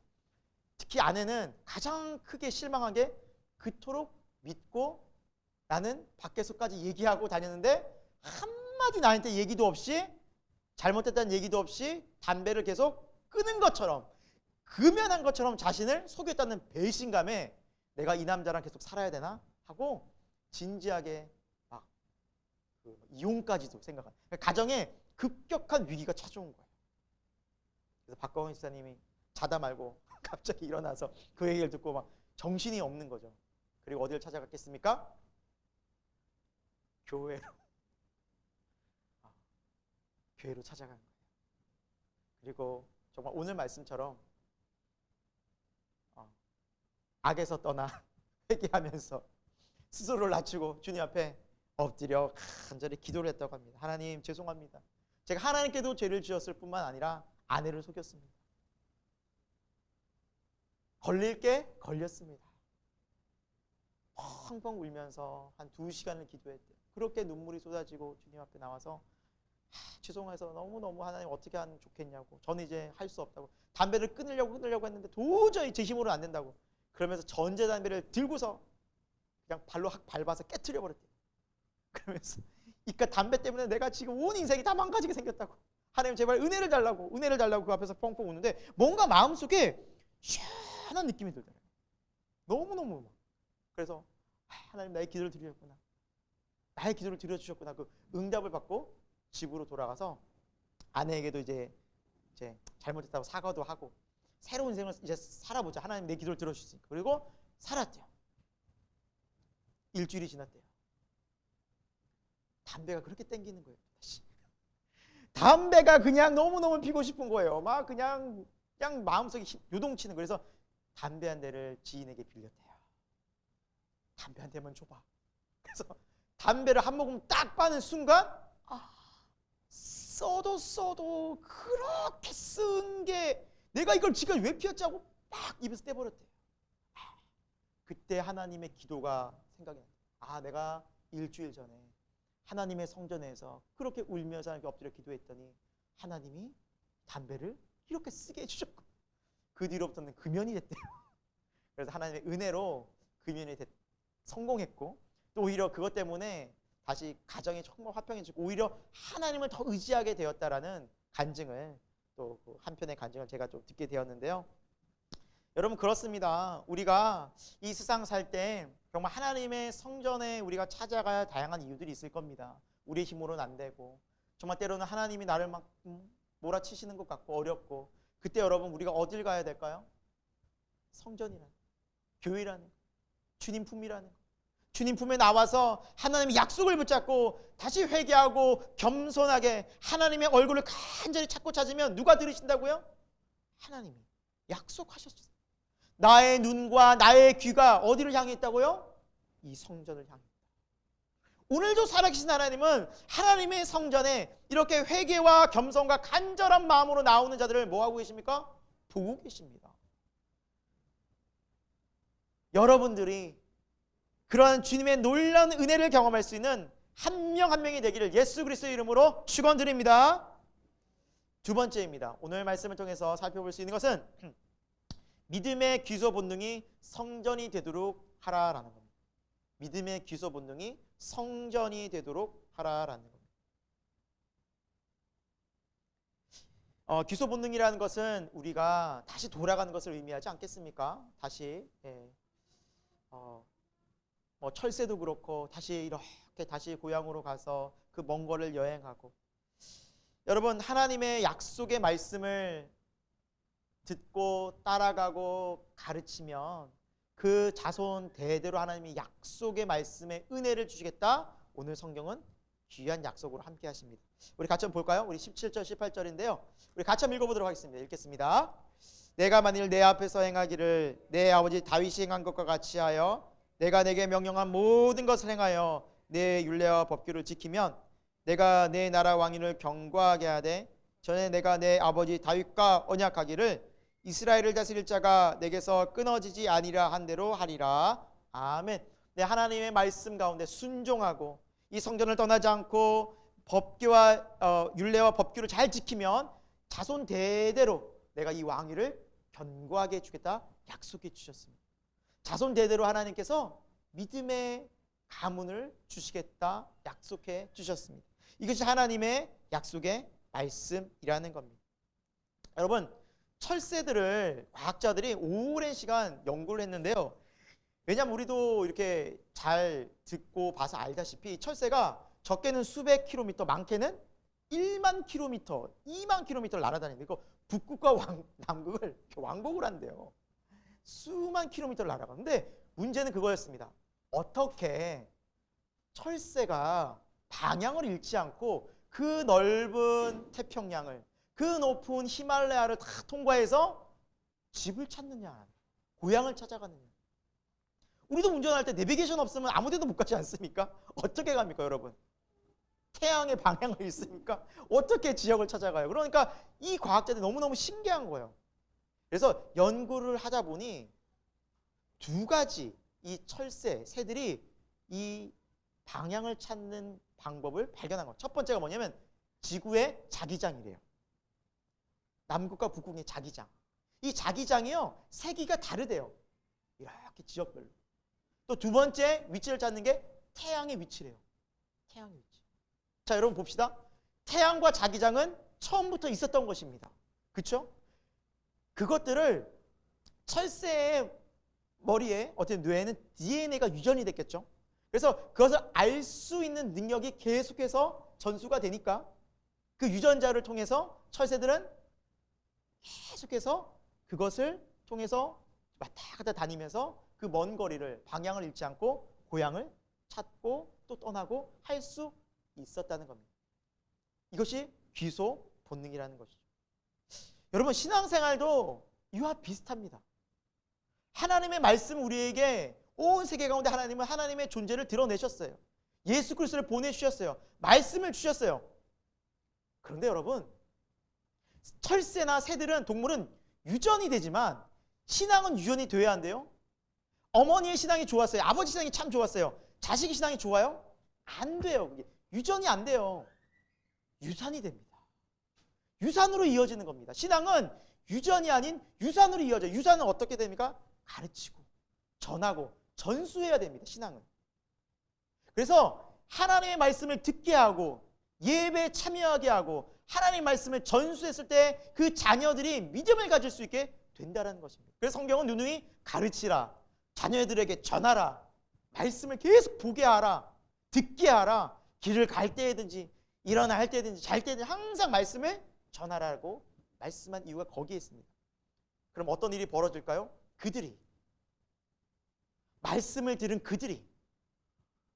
특히 아내는 가장 크게 실망한 게 그토록 믿고 나는 밖에서까지 얘기하고 다녔는데 한마디 나한테 얘기도 없이 잘못했다는 얘기도 없이 담배를 계속 끊은 것처럼 금연한 것처럼 자신을 속였다는 배신감에 내가 이 남자랑 계속 살아야 되나 하고 진지하게 막 이혼까지도 생각한 가정에 급격한 위기가 찾아온 거예요. 그래서 박광훈 집사님이 자다 말고 갑자기 일어나서 그 얘기를 듣고 막 정신이 없는 거죠. 그리고 어디를 찾아갔겠습니까? 교회로 찾아간 거예요. 그리고 정말 오늘 말씀처럼 악에서 떠나 회개하면서 스스로를 낮추고 주님 앞에 엎드려 간절히 기도를 했다고 합니다. 하나님 죄송합니다. 제가 하나님께도 죄를 지었을 뿐만 아니라 아내를 속였습니다. 걸릴 게 걸렸습니다. 펑펑 울면서 한 2시간을 기도했대요. 그렇게 눈물이 쏟아지고 주님 앞에 나와서 죄송해서 너무너무 하나님 어떻게 하면 좋겠냐고. 저는 이제 할 수 없다고. 담배를 끊으려고 했는데 도저히 제 힘으로는 안 된다고. 그러면서 전자담배를 들고서 그냥 발로 확 밟아서 깨트려 버렸대요. 그러면서 이깟 담배 때문에 내가 지금 온 인생이 다 망가지게 생겼다고. 하나님 제발 은혜를 달라고 그 앞에서 펑펑 우는데 뭔가 마음속에 시원한 느낌이 들더라고요. 너무너무. 그래서 하나님 나의 기도를 드리셨구나. 나의 기도를 들어주셨구나. 그 응답을 받고 집으로 돌아가서 아내에게도 이제 잘못했다고 사과도 하고 새로운 인생을 이제 살아보자. 하나님 내 기도를 들어주셨으니까. 그리고 살았대요. 일주일이 지났대요. 담배가 그렇게 땡기는 거예요. 다시. 담배가 그냥 너무너무 피고 싶은 거예요. 막 그냥 마음속에 요동치는 거예요. 그래서 담배 한 대를 지인에게 빌렸대요. 담배 한 대만 줘봐. 그래서 담배를 한 모금 딱 빠는 순간 써도 그렇게 쓴 게 내가 이걸 지금 왜 피웠자고 막 입에서 떼버렸대요. 그때 하나님의 기도가 생각이 나요. 내가 일주일 전에 하나님의 성전에서 그렇게 울면서 하나님께 엎드려 기도했더니 하나님이 담배를 이렇게 쓰게 해주셨고 그 뒤로부터는 금연이 됐대요. 그래서 하나님의 은혜로 금연이 성공했고 또 오히려 그것 때문에 다시 가정이 정말 화평해지고 오히려 하나님을 더 의지하게 되었다라는 간증을 또 그 한편의 간증을 제가 좀 듣게 되었는데요. 여러분 그렇습니다. 우리가 이 세상 살 때 정말 하나님의 성전에 우리가 찾아가야 다양한 이유들이 있을 겁니다. 우리의 힘으로는 안 되고 정말 때로는 하나님이 나를 막 몰아치시는 것 같고 어렵고 그때 여러분 우리가 어딜 가야 될까요? 성전이라는 교회라는 주님 품이라는 거. 주님 품에 나와서 하나님의 약속을 붙잡고 다시 회개하고 겸손하게 하나님의 얼굴을 간절히 찾고 찾으면 누가 들으신다고요? 하나님이 약속하셨어요. 나의 눈과 나의 귀가 어디를 향해 있다고요? 이 성전을 향해 있다. 오늘도 살아계신 하나님은 하나님의 성전에 이렇게 회개와 겸손과 간절한 마음으로 나오는 자들을 뭐하고 계십니까? 보고 계십니다. 여러분들이 그러한 주님의 놀라운 은혜를 경험할 수 있는 한 명 한 명이 되기를 예수 그리스도의 이름으로 축원드립니다. 두 번째입니다. 오늘 말씀을 통해서 살펴볼 수 있는 것은 믿음의 귀소 본능이 성전이 되도록 하라라는 겁니다. 믿음의 귀소 본능이 성전이 되도록 하라라는 겁니다. 귀소 본능이라는 것은 우리가 다시 돌아가는 것을 의미하지 않겠습니까? 다시 철새도 그렇고 다시 이렇게 다시 고향으로 가서 그 먼 거리를 여행하고 여러분 하나님의 약속의 말씀을 듣고 따라가고 가르치면 그 자손 대대로 하나님이 약속의 말씀에 은혜를 주시겠다. 오늘 성경은 귀한 약속으로 함께 하십니다. 우리 같이 한번 볼까요? 우리 17절 18절인데요. 우리 같이 한번 읽어보도록 하겠습니다. 읽겠습니다. 내가 만일 내 앞에서 행하기를 내 아버지 다윗이 행한 것과 같이 하여 내가 내게 명령한 모든 것을 행하여 내 율례와 법규를 지키면 내가 내 나라 왕위를 견고하게 하되 전에 내가 내 아버지 다윗과 언약하기를 이스라엘을 다스릴 자가 내게서 끊어지지 아니라 한 대로 하리라. 아멘. 네, 하나님의 말씀 가운데 순종하고 이 성전을 떠나지 않고 법규와 율례와 법규를 잘 지키면 자손 대대로 내가 이 왕위를 견고하게 해주겠다 약속해 주셨습니다. 자손 대대로 하나님께서 믿음의 가문을 주시겠다 약속해 주셨습니다. 이것이 하나님의 약속의 말씀이라는 겁니다. 여러분 철새들을 과학자들이 오랜 시간 연구를 했는데요. 왜냐하면 우리도 이렇게 잘 듣고 봐서 알다시피 철새가 적게는 수백 킬로미터 많게는 1만 킬로미터 2만 킬로미터를 날아다니는데 이거 북극과 남극을 왕복을 한대요. 수만 킬로미터를 날아가는데 문제는 그거였습니다. 어떻게 철새가 방향을 잃지 않고 그 넓은 태평양을 그 높은 히말라야를 다 통과해서 집을 찾느냐 고향을 찾아가느냐. 우리도 운전할 때 내비게이션 없으면 아무 데도 못 가지 않습니까? 어떻게 갑니까 여러분? 태양의 방향을 잃습니까? 어떻게 지역을 찾아가요? 그러니까 이 과학자들이 너무너무 신기한 거예요. 그래서 연구를 하다 보니 두 가지 이 새들이 이 방향을 찾는 방법을 발견한 거예요. 첫 번째가 뭐냐면 지구의 자기장이래요. 남극과 북극의 자기장. 이 자기장이요 세기가 다르대요. 이렇게 지역별로. 또 두 번째 위치를 찾는 게 태양의 위치래요. 태양의 위치. 자 여러분 봅시다. 태양과 자기장은 처음부터 있었던 것입니다. 그렇죠? 그것들을 철새의 머리에 어떤 뇌에는 DNA가 유전이 됐겠죠. 그래서 그것을 알 수 있는 능력이 계속해서 전수가 되니까 그 유전자를 통해서 철새들은 계속해서 그것을 통해서 왔다 갔다 다니면서 그 먼 거리를 방향을 잃지 않고 고향을 찾고 또 떠나고 할 수 있었다는 겁니다. 이것이 귀소 본능이라는 것이죠. 여러분, 신앙생활도 이와 비슷합니다. 하나님의 말씀, 우리에게 온 세계 가운데 하나님은 하나님의 존재를 드러내셨어요. 예수 그리스도를 보내주셨어요. 말씀을 주셨어요. 그런데 여러분, 철새나 새들은, 동물은 유전이 되지만 신앙은 유전이 돼야 한대요. 어머니의 신앙이 좋았어요. 아버지 신앙이 참 좋았어요. 자식의 신앙이 좋아요? 안 돼요. 그게 유전이 안 돼요. 유산이 됩니다. 유산으로 이어지는 겁니다. 신앙은 유전이 아닌 유산으로 이어져요. 유산은 어떻게 됩니까? 가르치고 전하고 전수해야 됩니다. 신앙은. 그래서 하나님의 말씀을 듣게 하고 예배에 참여하게 하고 하나님의 말씀을 전수했을 때 그 자녀들이 믿음을 가질 수 있게 된다는 것입니다. 그래서 성경은 누누이 가르치라, 자녀들에게 전하라, 말씀을 계속 보게 하라, 듣게 하라, 길을 갈 때든지 일어나 할 때든지 잘 때든지 항상 말씀을 전하라고 말씀한 이유가 거기에 있습니다. 그럼 어떤 일이 벌어질까요? 그들이, 말씀을 들은 그들이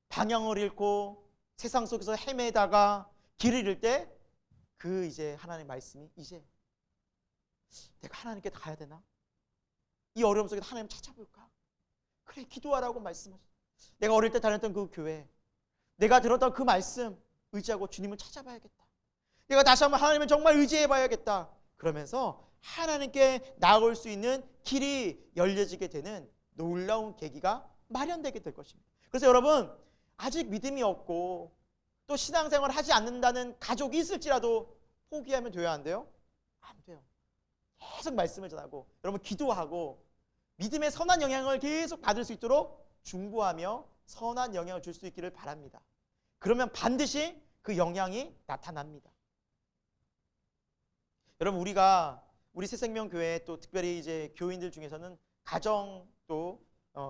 방향을 잃고 세상 속에서 헤매다가 길을 잃을 때 그 이제 하나님의 말씀이 이제 내가 하나님께 가야 되나? 이 어려움 속에 하나님 찾아볼까? 그래, 기도하라고 말씀하셨어요. 내가 어릴 때 다녔던 그 교회, 내가 들었던 그 말씀 의지하고 주님을 찾아봐야겠다. 내가 다시 한번 하나님을 정말 의지해봐야겠다. 그러면서 하나님께 나아올 수 있는 길이 열려지게 되는 놀라운 계기가 마련되게 될 것입니다. 그래서 여러분, 아직 믿음이 없고 또 신앙생활을 하지 않는다는 가족이 있을지라도 포기하면 돼야 안 돼요? 안 돼요. 계속 말씀을 전하고 여러분 기도하고 믿음의 선한 영향을 계속 받을 수 있도록 중보하며 선한 영향을 줄 수 있기를 바랍니다. 그러면 반드시 그 영향이 나타납니다. 여러분, 우리 새생명교회 또 특별히 이제 교인들 중에서는 가정 또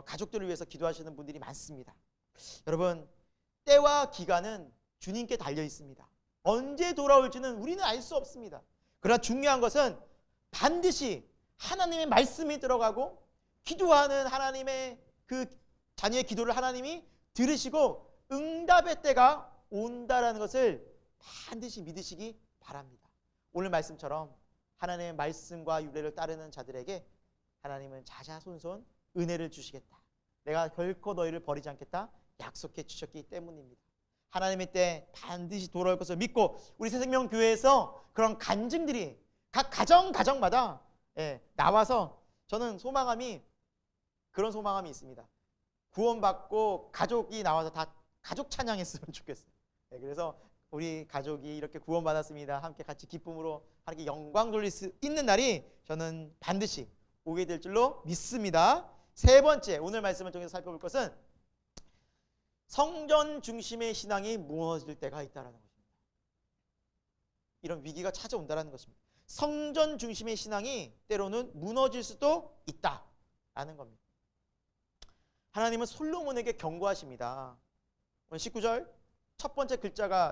가족들을 위해서 기도하시는 분들이 많습니다. 여러분, 때와 기간은 주님께 달려 있습니다. 언제 돌아올지는 우리는 알 수 없습니다. 그러나 중요한 것은 반드시 하나님의 말씀이 들어가고 기도하는 하나님의 그 자녀의 기도를 하나님이 들으시고 응답의 때가 온다라는 것을 반드시 믿으시기 바랍니다. 오늘 말씀처럼 하나님의 말씀과 율례를 따르는 자들에게 하나님은 자자손손 은혜를 주시겠다. 내가 결코 너희를 버리지 않겠다 약속해 주셨기 때문입니다. 하나님의 때 반드시 돌아올 것을 믿고 우리 새생명교회에서 그런 간증들이 각 가정마다 나와서 저는 그런 소망함이 있습니다. 구원받고 가족이 나와서 다 가족 찬양했으면 좋겠어요. 그래서 우리 가족이 이렇게 구원받았습니다. 함께 같이 기쁨으로 하나님께 영광 돌릴 수 있는 날이 저는 반드시 오게 될 줄로 믿습니다. 세 번째, 오늘 말씀을 통해서 살펴볼 것은 성전 중심의 신앙이 무너질 때가 있다는 것입니다. 이런 위기가 찾아온다는 것입니다. 성전 중심의 신앙이 때로는 무너질 수도 있다라는 겁니다. 하나님은 솔로몬에게 경고하십니다. 19절 첫 번째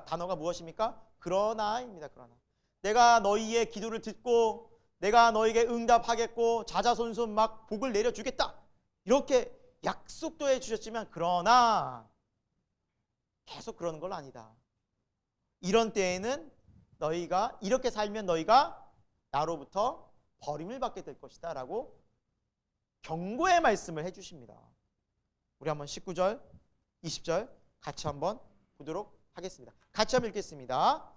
단어가 무엇입니까? 그러나입니다. 그러나 내가 너희의 기도를 듣고 내가 너희에게 응답하겠고 자자손손 막 복을 내려주겠다 이렇게 약속도 해주셨지만 그러나 계속 그러는 건 아니다. 이런 때에는 너희가 이렇게 살면 너희가 나로부터 버림을 받게 될 것이다 라고 경고의 말씀을 해주십니다. 우리 한번 19절 20절 같이 한번 보도록 하겠습니다. 같이 한번 읽겠습니다.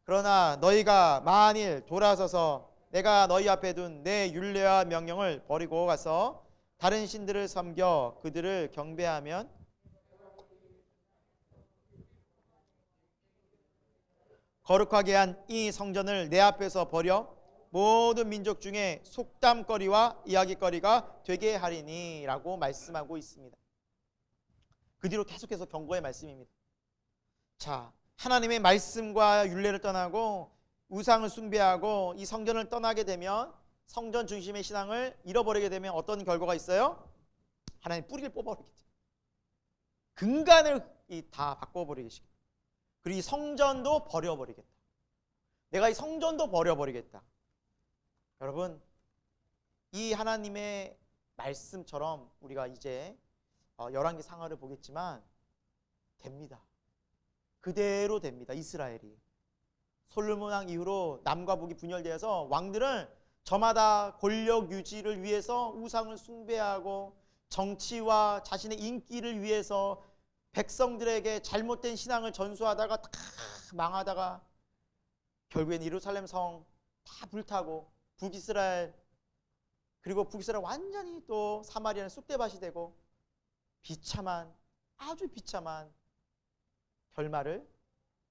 그러나 너희가 만일 돌아서서 내가 너희 앞에 둔 내 율례와 명령을 버리고 가서 다른 신들을 섬겨 그들을 경배하면 거룩하게 한 이 성전을 내 앞에서 버려 모든 민족 중에 속담거리와 이야기거리가 되게 하리니 라고 말씀하고 있습니다. 그 뒤로 계속해서 경고의 말씀입니다. 자, 하나님의 말씀과 율례를 떠나고 우상을 숭배하고 이 성전을 떠나게 되면 성전 중심의 신앙을 잃어버리게 되면 어떤 결과가 있어요? 하나님 뿌리를 뽑아버리겠죠. 근간을 다 바꿔버리겠죠. 그리고 이 성전도 버려버리겠다. 내가 이 성전도 버려버리겠다. 여러분, 이 하나님의 말씀처럼 우리가 이제 열왕기 상하를 보겠지만 됩니다. 그대로 됩니다. 이스라엘이 솔로몬 왕 이후로 남과 북이 분열되어서 왕들은 저마다 권력 유지를 위해서 우상을 숭배하고 정치와 자신의 인기를 위해서 백성들에게 잘못된 신앙을 전수하다가 다 망하다가 결국엔 예루살렘 성 다 불타고 북이스라엘, 그리고 북이스라엘 완전히 또 사마리아는 쑥대밭이 되고 비참한, 아주 비참한 결말을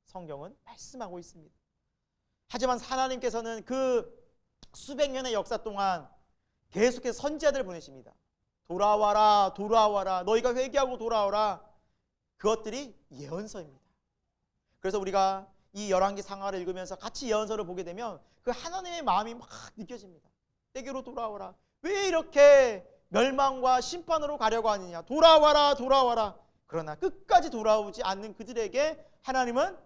성경은 말씀하고 있습니다. 하지만 하나님께서는 그 수백 년의 역사 동안 계속해서 선지자들을 보내십니다. 돌아와라, 돌아와라, 너희가 회개하고 돌아오라. 그것들이 예언서입니다. 그래서 우리가 이 열왕기 상하를 읽으면서 같이 예언서를 보게 되면 그 하나님의 마음이 막 느껴집니다. 내게로 돌아오라. 왜 이렇게 멸망과 심판으로 가려고 하느냐. 돌아와라, 돌아와라. 그러나 끝까지 돌아오지 않는 그들에게 하나님은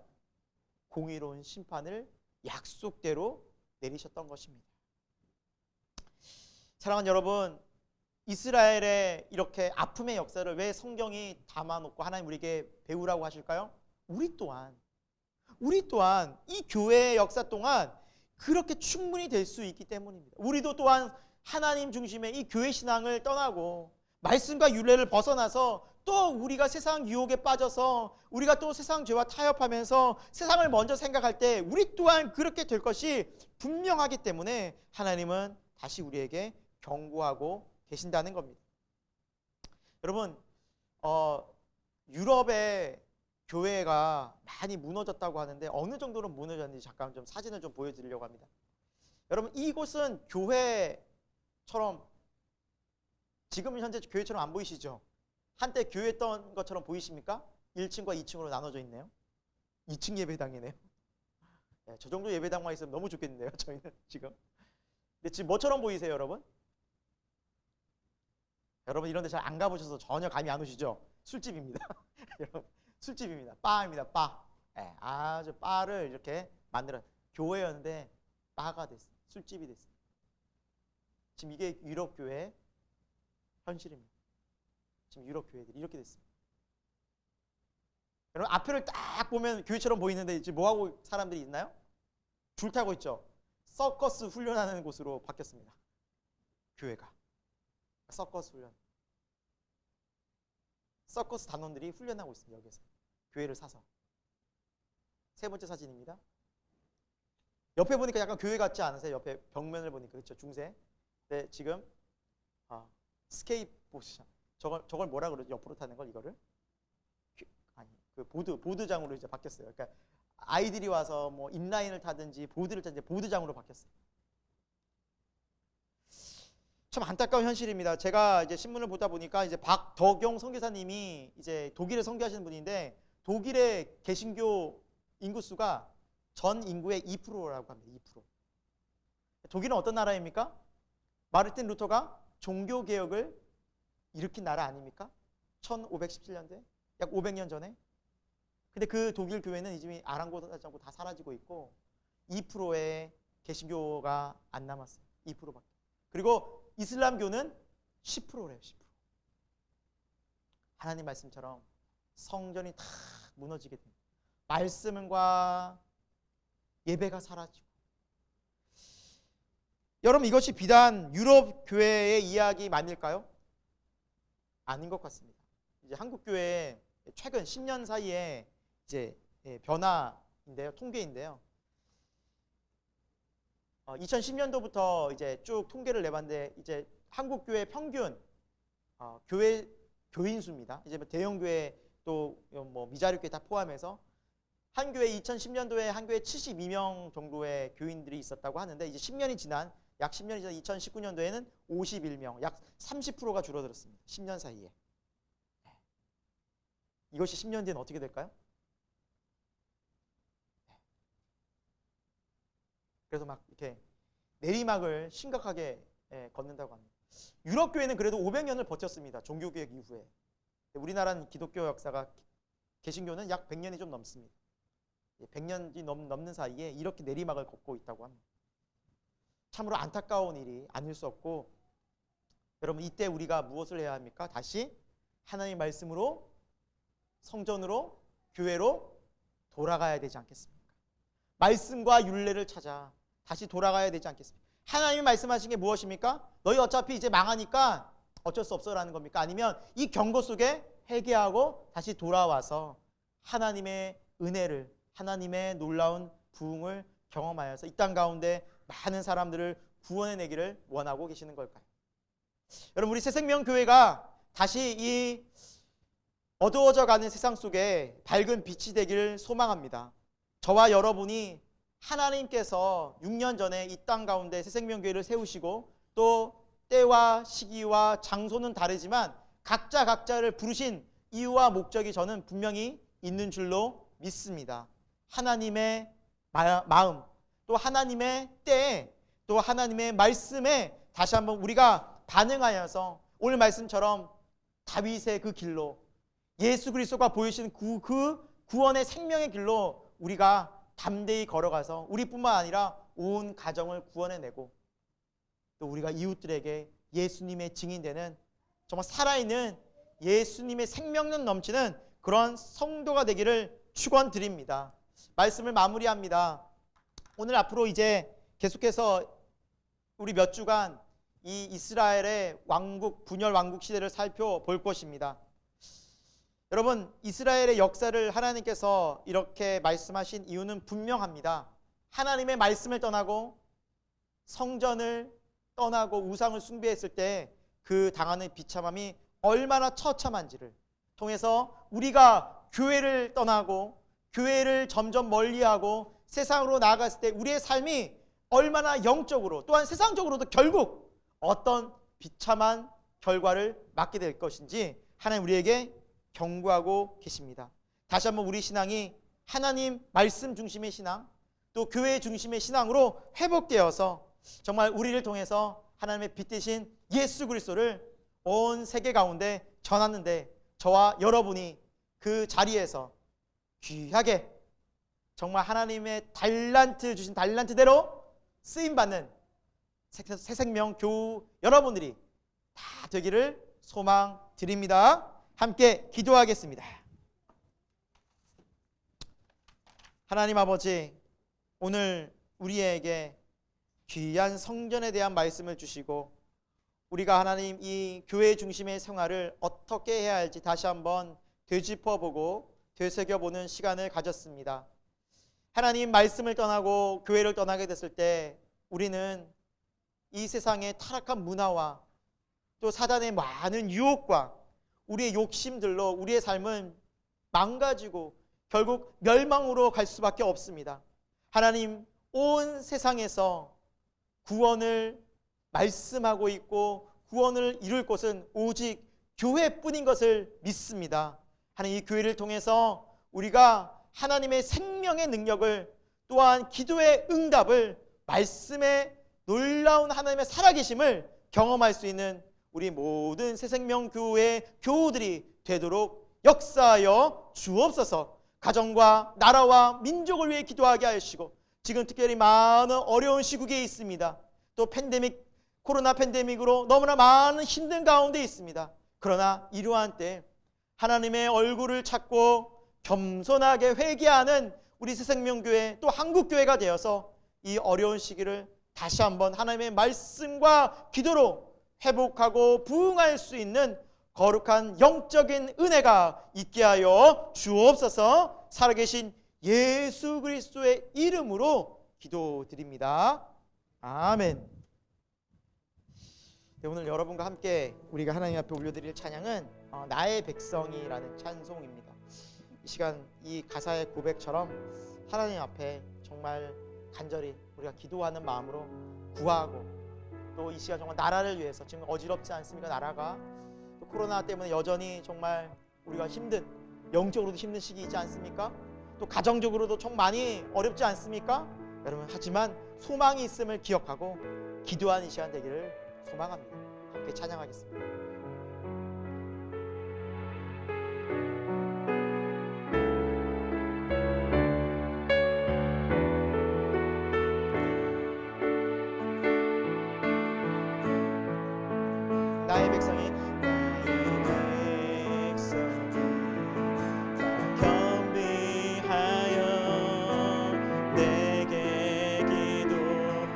공의로운 심판을 약속대로 내리셨던 것입니다. 사랑하는 여러분, 이스라엘의 이렇게 아픔의 역사를 왜 성경이 담아놓고 하나님 우리에게 배우라고 하실까요? 우리 또한 이 교회의 역사 동안 그렇게 충분히 될 수 있기 때문입니다. 우리도 또한 하나님 중심의 이 교회 신앙을 떠나고 말씀과 율례를 벗어나서 또 우리가 세상 유혹에 빠져서 우리가 또 세상 죄와 타협하면서 세상을 먼저 생각할 때 우리 또한 그렇게 될 것이 분명하기 때문에 하나님은 다시 우리에게 경고하고 계신다는 겁니다. 여러분, 유럽의 교회가 많이 무너졌다고 하는데 어느 정도로 무너졌는지 잠깐 좀 사진을 좀 보여드리려고 합니다. 여러분, 이곳은 교회처럼, 지금 현재 교회처럼 안 보이시죠? 한때 교회였던 것처럼 보이십니까? 1층과 2층으로 나눠져 있네요. 2층 예배당이네요. 네, 저 정도 예배당만 있으면 너무 좋겠는데요, 저희는 지금. 근데 지금 뭐처럼 보이세요, 여러분? 여러분 이런 데 잘 안 가보셔서 전혀 감이 안 오시죠? 술집입니다. 여러분, 술집입니다. 바입니다. 바. 네, 아주 바를 이렇게 만들어, 교회였는데 바가 됐어요. 술집이 됐어요. 지금 이게 유럽 교회의 현실입니다. 지금 유럽 교회들이 이렇게 됐습니다. 여러분, 앞을 딱 보면 교회처럼 보이는데 지금 뭐하고 사람들이 있나요? 줄타고 있죠. 서커스 훈련하는 곳으로 바뀌었습니다. 교회가. 서커스 훈련. 서커스 단원들이 훈련하고 있습니다. 여기서. 교회를 사서. 세 번째 사진입니다. 옆에 보니까 약간 교회 같지 않으세요? 옆에 벽면을 보니까. 그렇죠? 중세. 네, 지금 스케이트보드. 저걸 뭐라 그러죠? 옆으로 타는 걸, 이거를? 아니, 그 보드장으로 이제 바뀌었어요. 그러니까 아이들이 와서 뭐 인라인을 타든지 보드를 타든지 보드장으로 바뀌었어요. 참 안타까운 현실입니다. 제가 이제 신문을 보다 보니까 이제 박덕용 선교사님이 이제 독일에 선교하시는 분인데 독일의 개신교 인구수가 전 인구의 2%라고 합니다. 2%. 독일은 어떤 나라입니까? 마르틴 루터가 종교 개혁을 일으킨 나라 아닙니까? 1517년도에 약 500년 전에. 근데 그 독일 교회는 이제 아랑곳하지 않고 다 사라지고 있고 2%의 개신교가 안 남았어요. 2%밖에. 그리고 이슬람교는 10%래요. 10%. 하나님 말씀처럼 성전이 다 무너지게 됩니다. 말씀과 예배가 사라지고. 여러분, 이것이 비단 유럽 교회의 이야기만일까요? 아닌 것 같습니다. 이제 한국 교회의 최근 10년 사이에 이제 변화인데요, 통계인데요. 2010년도부터 이제 쭉 통계를 내봤는데 이제 한국 교회 평균 교회 교인 수입니다. 이제 뭐 대형 교회 또 뭐 미자립 교회 다 포함해서 한 교회 2010년도에 한 교회 72명 정도의 교인들이 있었다고 하는데 이제 10년이 지난 약 10년이 지난 2019년도에는 51명, 약 30%가 줄어들었습니다. 10년 사이에. 이것이 10년 뒤에는 어떻게 될까요? 그래서 막 이렇게 내리막을 심각하게 걷는다고 합니다. 유럽 교회는 그래도 500년을 버텼습니다. 종교개혁 이후에. 우리나라는 기독교 역사가, 개신교는 약 100년이 좀 넘습니다. 100년이 넘는 사이에 이렇게 내리막을 걷고 있다고 합니다. 참으로 안타까운 일이 아닐 수 없고, 여러분 이때 우리가 무엇을 해야 합니까? 다시 하나님의 말씀으로, 성전으로, 교회로 돌아가야 되지 않겠습니까? 말씀과 율례를 찾아 다시 돌아가야 되지 않겠습니까? 하나님이 말씀하신 게 무엇입니까? 너희 어차피 이제 망하니까 어쩔 수 없어라는 겁니까? 아니면 이 경고 속에 회개하고 다시 돌아와서 하나님의 은혜를, 하나님의 놀라운 부흥을 경험하여서 이 땅 가운데 많은 사람들을 구원해내기를 원하고 계시는 걸까요? 여러분, 우리 새생명교회가 다시 이 어두워져가는 세상 속에 밝은 빛이 되기를 소망합니다. 저와 여러분이 하나님께서 6년 전에 이 땅 가운데 새생명교회를 세우시고, 또 때와 시기와 장소는 다르지만 각자를 부르신 이유와 목적이 저는 분명히 있는 줄로 믿습니다. 하나님의 마음, 또 하나님의 때에, 또 하나님의 말씀에 다시 한번 우리가 반응하여서 오늘 말씀처럼 다윗의 그 길로, 예수 그리스도가 보여주신 그 구원의 생명의 길로 우리가 담대히 걸어가서 우리뿐만 아니라 온 가정을 구원해내고, 또 우리가 이웃들에게 예수님의 증인되는, 정말 살아있는 예수님의 생명력 넘치는 그런 성도가 되기를 축원드립니다. 말씀을 마무리합니다. 오늘 앞으로 이제 계속해서 우리 몇 주간 이 이스라엘의 분열 왕국 시대를 살펴볼 것입니다. 여러분, 이스라엘의 역사를 하나님께서 이렇게 말씀하신 이유는 분명합니다. 하나님의 말씀을 떠나고 성전을 떠나고 우상을 숭배했을 때 그 당하는 비참함이 얼마나 처참한지를 통해서 우리가 교회를 떠나고 교회를 점점 멀리하고 세상으로 나아갔을 때 우리의 삶이 얼마나 영적으로, 또한 세상적으로도 결국 어떤 비참한 결과를 맞게 될 것인지 하나님 우리에게 경고하고 계십니다. 다시 한번 우리 신앙이 하나님 말씀 중심의 신앙, 또 교회 중심의 신앙으로 회복되어서 정말 우리를 통해서 하나님의 빛 대신 예수 그리스도를 온 세계 가운데 전하는데 저와 여러분이 그 자리에서 귀하게 정말 하나님의 주신 달란트대로 쓰임받는 새생명 교우 여러분들이 다 되기를 소망드립니다. 함께 기도하겠습니다. 하나님 아버지, 오늘 우리에게 귀한 성전에 대한 말씀을 주시고 우리가 하나님 이 교회 중심의 생활을 어떻게 해야 할지 다시 한번 되짚어보고 되새겨보는 시간을 가졌습니다. 하나님 말씀을 떠나고 교회를 떠나게 됐을 때 우리는 이 세상의 타락한 문화와 또 사단의 많은 유혹과 우리의 욕심들로 우리의 삶은 망가지고 결국 멸망으로 갈 수밖에 없습니다. 하나님, 온 세상에서 구원을 말씀하고 있고 구원을 이룰 곳은 오직 교회뿐인 것을 믿습니다. 하나님, 이 교회를 통해서 우리가 하나님의 생명의 능력을, 또한 기도의 응답을, 말씀의 놀라운 하나님의 살아계심을 경험할 수 있는 우리 모든 새생명교회 교우들이 되도록 역사하여 주옵소서. 가정과 나라와 민족을 위해 기도하게 하시고, 지금 특별히 많은 어려운 시국에 있습니다. 또 코로나 팬데믹으로 너무나 많은 힘든 가운데 있습니다. 그러나 이러한 때 하나님의 얼굴을 찾고 겸손하게 회개하는 우리 새생명교회, 또 한국교회가 되어서 이 어려운 시기를 다시 한번 하나님의 말씀과 기도로 회복하고 부흥할 수 있는 거룩한 영적인 은혜가 있게 하여 주옵소서. 살아계신 예수 그리스도의 이름으로 기도드립니다. 아멘. 네, 오늘 여러분과 함께 우리가 하나님 앞에 올려드릴 찬양은 나의 백성이라는 찬송입니다. 이 시간 이 가사의 고백처럼 하나님 앞에 정말 간절히 우리가 기도하는 마음으로 구하고, 또 이 시간 정말 나라를 위해서, 지금 어지럽지 않습니까? 나라가 또 코로나 때문에 여전히 정말 우리가 영적으로도 힘든 시기이지 않습니까? 또 가정적으로도 좀 많이 어렵지 않습니까? 여러분, 하지만 소망이 있음을 기억하고 기도하는 이 시간 되기를 소망합니다. 함께 찬양하겠습니다. 나의 백성이 겸비하여 내게 기도하면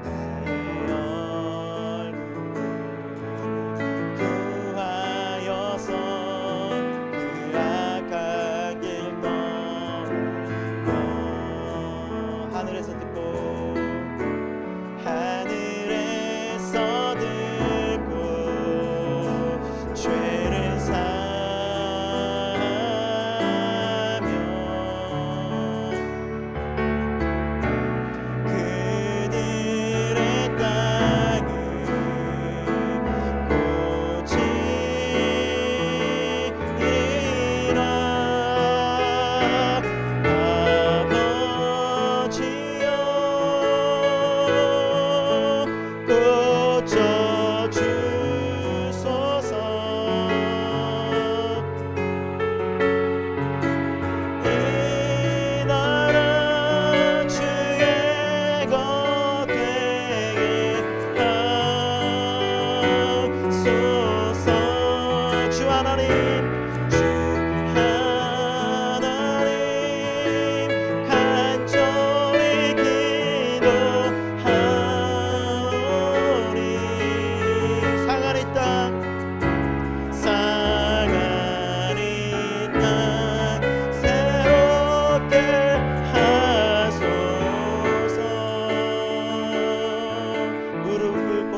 나의 얼굴 구하여서 그 악한 길 떠나며 하늘에서 듣고 죄를 사하며 그들의 땅을 고치리라. 아버지여 고쳐주소서. 이 나라 주의 것 되게 하소서. 주 하나님 간절히 기도하오니 상하리 땅 새롭게 하소서. 무릎 꿇고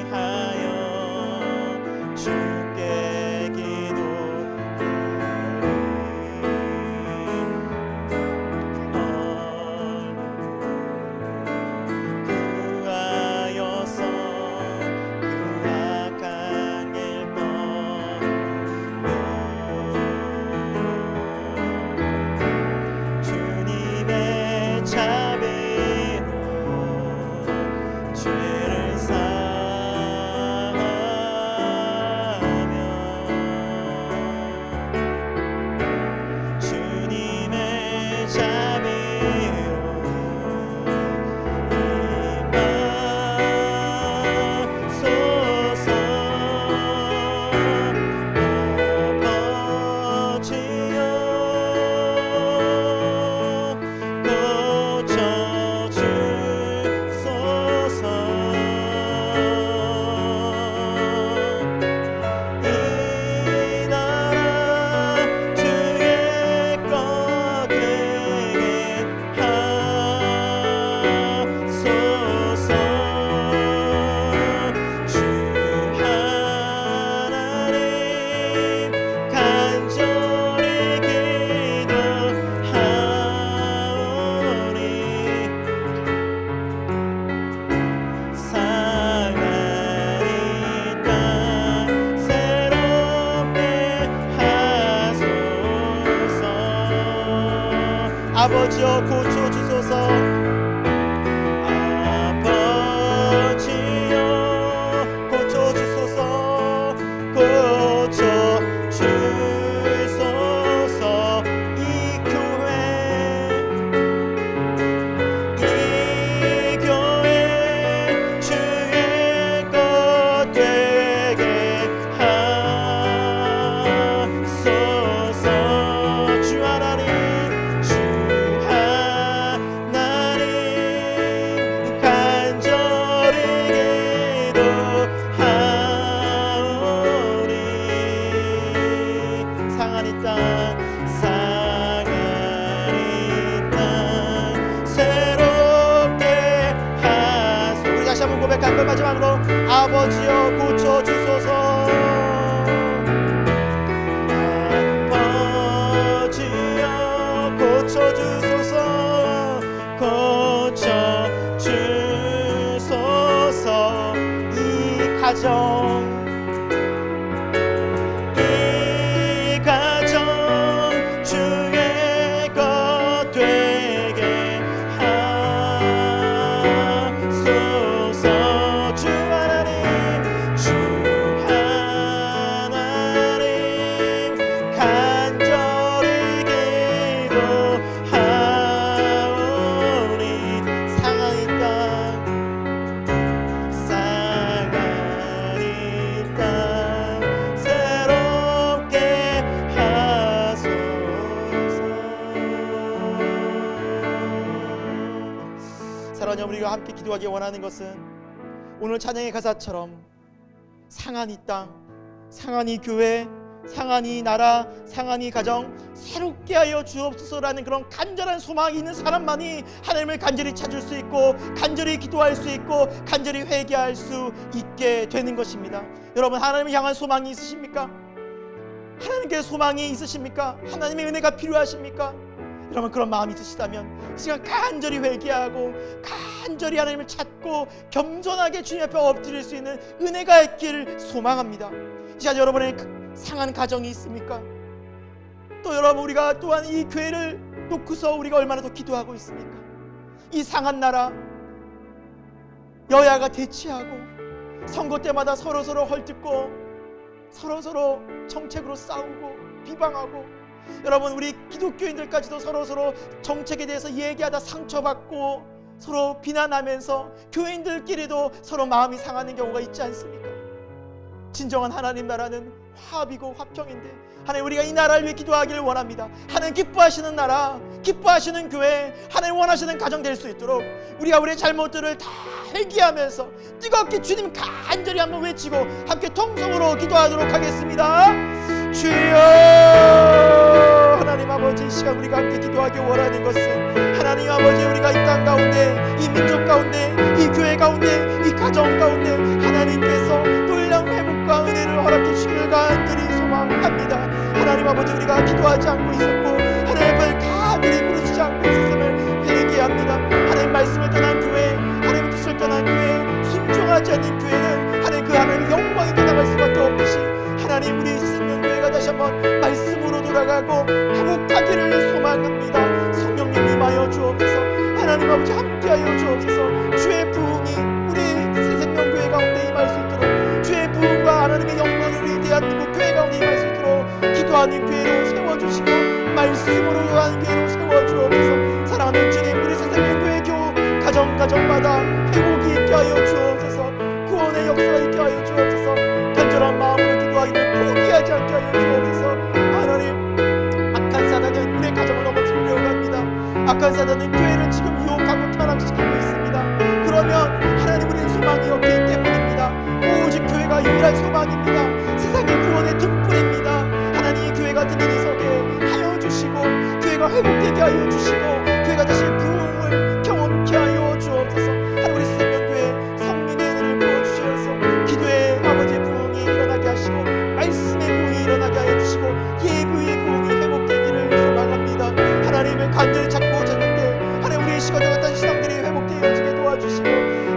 겸비하여 주께 구하여서 그 악한 길 떠나며 주님의 자비로 죄를 사하며 주님의 자비로 임하소서. 아버지여 고쳐주소서. 이 나라 주의 것 되게 하소서. 주 하나님 간절히 기도하오니 상하리 땅 새롭게 하소서. 아버지여 고쳐주소서. 아버지여 고쳐주소서. 고쳐주소서. 이 교회 주의 것 되게 하소서. 주 하나님 시간 우리가 함께 기도하기 원하는 것은 오늘 찬양의 가사처럼 상한 이 땅, 상한 이 교회, 상한 이 나라, 상한 이 가정 새롭게 하여 주옵소서라는 그런 간절한 소망이 있는 사람만이 하나님을 간절히 찾을 수 있고, 간절히 기도할 수 있고, 간절히 회개할 수 있게 되는 것입니다. 여러분, 하나님을 향한 소망이 있으십니까? 하나님께 소망이 있으십니까? 하나님의 은혜가 필요하십니까? 여러분, 그런 마음이 있으시다면 이 시간 간절히 회개하고 간절히 하나님을 찾고 겸손하게 주님 앞에 엎드릴 수 있는 은혜가 있기를 소망합니다. 이 시간 여러분의 상한 가정이 있습니까? 또 여러분, 우리가 또한 이 교회를 놓고서 우리가 얼마나 더 기도하고 있습니까? 이 상한 나라, 여야가 대치하고 선거 때마다 서로서로 헐뜯고 서로서로 정책으로 싸우고 비방하고, 여러분, 우리 기독교인들까지도 서로서로 정책에 대해서 얘기하다 상처받고 서로 비난하면서 교인들끼리도 서로 마음이 상하는 경우가 있지 않습니까? 진정한 하나님 나라는 화합이고 화평인데, 하나님, 우리가 이 나라를 위해 기도하기를 원합니다. 하나님 기뻐하시는 나라, 기뻐하시는 교회, 하나님 원하시는 가정 될 수 있도록 우리가 우리의 잘못들을 다 회개하면서 뜨겁게 주님 간절히 한번 외치고 함께 통성으로 기도하도록 하겠습니다. 주여, 하나님 아버지, 이 시간 우리가 함께 기도하기 원하는 것은 하나님 아버지, 우리가 이 땅 가운데, 이 민족 가운데, 이 교회 가운데, 이 가정 가운데 하나님께서 놀라운 회복과 은혜를 허락해 주시기를 간절히 소망합니다. 하나님 아버지, 우리가 기도하지 않고 있었고 하나님 앞에 간절히 부르시지 않고 있었음을 회개합니다. 하나님 말씀을 떠난 교회, 하나님 뜻을 떠난 교회, 순종하지 않는 교회는 하나님 그 하나님의 영광이 떠나갈 수밖에 없듯이, 하나님, 우리 생명교회가 다시 한번 말씀으로 돌아가고 회복하기를 소망합니다. 성령님 임하여 주옵소서. 하나님 아버지, 함께하여 주옵소서. 주의 부흥이 우리 생명교회 가운데 임할 수 있도록, 주의 부흥과 하나님의 영광이 우리 대한민국 교회 가운데 임할 수 있도록 기도하는 교회로 세워주시고 말씀으로 하는 교회로 세워주옵소서. 사랑하는 주님, 우리 생명교회 가정마다 회복이 있게 하여 주옵소서. 구원의 역사가 있게 하여 주옵소서. 간절한 마음으로 기도하기를 포기하지 않게 하여 주옵소서. 하나님, 악한 사단은 우리의 가정을 넘어뜨리려고 합니다. 악한 사단은 교회를 지금 유혹하고 타락시키고 있습니다. 그러면 하나님, 우리는 소망이 없기 때문입니다. 오직 교회가 유일한 소망입니다. 세상의 구원의 등불입니다. 하나님, 교회 같은 일이 서게 하여 주시고, 교회가 회복되게 하여 주시고, 교회가 다시 부흥을 경험케 하여 주옵소서. 하나님, 우리 생명교회 성민의 은혜를 부어주셔서 기도의 아버지의 부흥이 일어나게 하시고, 말씀의 부흥이 일어나게 하여 주시고, 예부의 부흥이 회복되기를 소망합니다. 하나님을 간절히 찾고 찾는데 하나님, 우리의 시간과 같은 신앙들이 회복되어지게 도와주시고,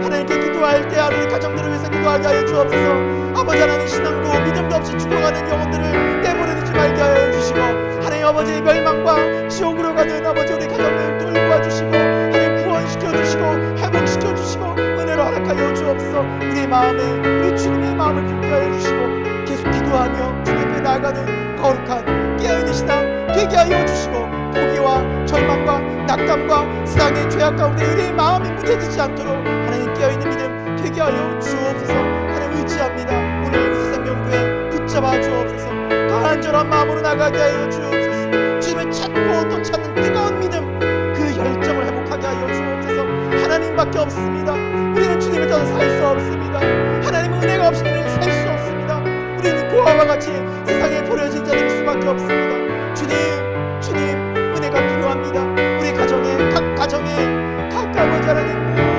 하나님께 기도할 때 하나님 가정들을 위해서 기도하게 하여 주옵소서. 아버지, 하나님, 신앙도 믿음도 없이 죽어가는 영혼들을 내버려두지 말게 하여 주시고, 하나님 아버지, 멸망과 지옥으로 가는 아버지 우리 가정들 돌보아 주시고, 하나님 구원시켜 주시고 회복시켜 주시고 은혜로 허락하여 주옵소서. 우리의 마음에, 우리 주님의 마음을 품게 하여 주시고, 계속 기도하며 주님 앞에 나아가는 거룩한 깨어있는 신앙 되게 하여 주시고, 포기와 절망과 낙담과 세상의 죄악 가운데 우리의 마음이 무뎌지지 않도록 하나님 깨어있는 믿음 되게 하여 주옵소서. 하나님 의지합니다. 오늘 우리 생명교회 붙잡아 주옵소서. 간절한 마음으로 나가게 하여 주옵소서. 주님을 찾고 또 찾는 뜨거운 믿음, 그 열정을 회복하게 하여 주옵소서. 하나님밖에 없습니다. 우리는 주님을 떠나 살 수 없습니다. 하나님 은혜가 없이는 살 수 없습니다. 우리는 고아와 같이 세상에 버려진 자들일 수밖에 없습니다. 주님 은혜가 필요합니다. 우리 가정에, 각 가정에, 각 아버지 하나님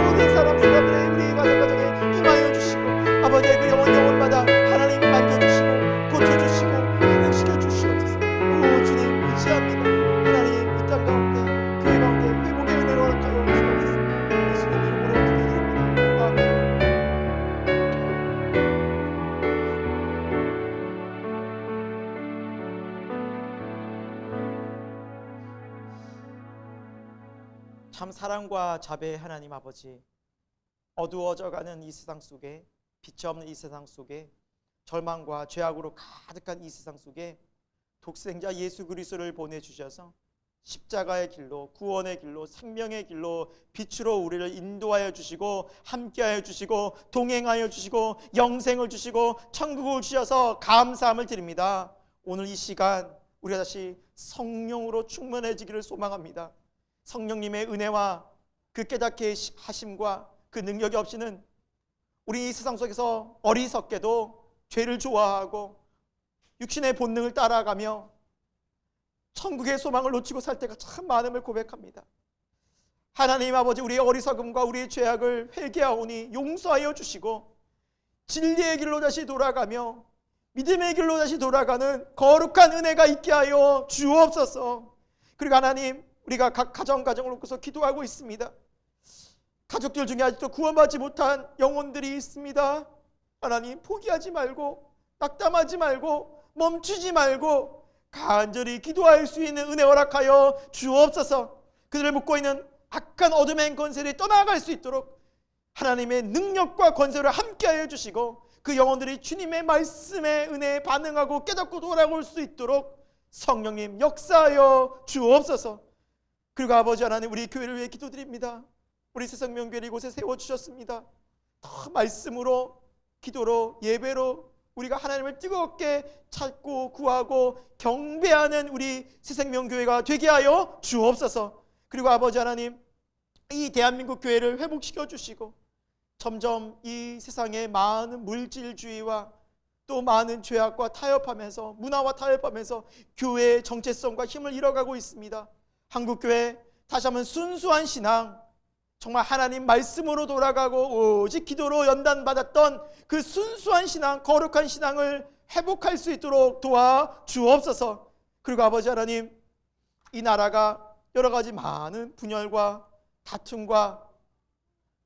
모든 사람들의 우리 가정에 임하여 주시고, 아버지의 그 영혼마다 하나님 만져주시고 고쳐주시고 회복시켜 주시옵소서. 오 주님, 의지합니다. 하나님, 이 땅 가운데, 교회 가운데 회복의 은혜로 허락하여 주시옵소서. 예수님 이름으로 기도드립니다. 아멘. 참 사랑과 자비의 하나님 아버지, 어두워져가는 이 세상 속에, 빛이 없는 이 세상 속에, 절망과 죄악으로 가득한 이 세상 속에 독생자 예수 그리스도를 보내주셔서 십자가의 길로, 구원의 길로, 생명의 길로 빛으로 우리를 인도하여 주시고 함께하여 주시고 동행하여 주시고 영생을 주시고 천국을 주셔서 감사함을 드립니다. 오늘 이 시간 우리가 다시 성령으로 충만해지기를 소망합니다. 성령님의 은혜와 그 그 깨닫게 하심과 그 능력이 없이는 우리 이 세상 속에서 어리석게도 죄를 좋아하고 육신의 본능을 따라가며 천국의 소망을 놓치고 살 때가 참 많음을 고백합니다. 하나님 아버지, 우리의 어리석음과 우리의 죄악을 회개하오니 용서하여 주시고 진리의 길로 다시 돌아가며 믿음의 길로 다시 돌아가는 거룩한 은혜가 있게 하여 주옵소서. 그리고 하나님, 우리가 각 가정을 놓고서 기도하고 있습니다. 가족들 중에 아직도 구원받지 못한 영혼들이 있습니다. 하나님, 포기하지 말고 낙담하지 말고 멈추지 말고 간절히 기도할 수 있는 은혜 허락하여 주옵소서. 그들을 묶고 있는 악한 어둠의 권세를 떠나갈 수 있도록 하나님의 능력과 권세를 함께하여 주시고 그 영혼들이 주님의 말씀에 은혜에 반응하고 깨닫고 돌아올 수 있도록 성령님 역사하여 주옵소서. 그리고 아버지 하나님, 우리 교회를 위해 기도드립니다. 우리 새생명교회를 이곳에 세워주셨습니다. 더 말씀으로, 기도로, 예배로 우리가 하나님을 뜨겁게 찾고 구하고 경배하는 우리 새생명교회가 되게 하여 주옵소서. 그리고 아버지 하나님, 이 대한민국 교회를 회복시켜 주시고 점점 이 세상의 많은 물질주의와 또 많은 죄악과 타협하면서, 문화와 타협하면서 교회의 정체성과 힘을 잃어가고 있습니다. 한국교회 다시 한번 순수한 신앙, 정말 하나님 말씀으로 돌아가고 오직 기도로 연단받았던 그 순수한 신앙, 거룩한 신앙을 회복할 수 있도록 도와 주옵소서. 그리고 아버지 하나님, 이 나라가 여러 가지 많은 분열과 다툼과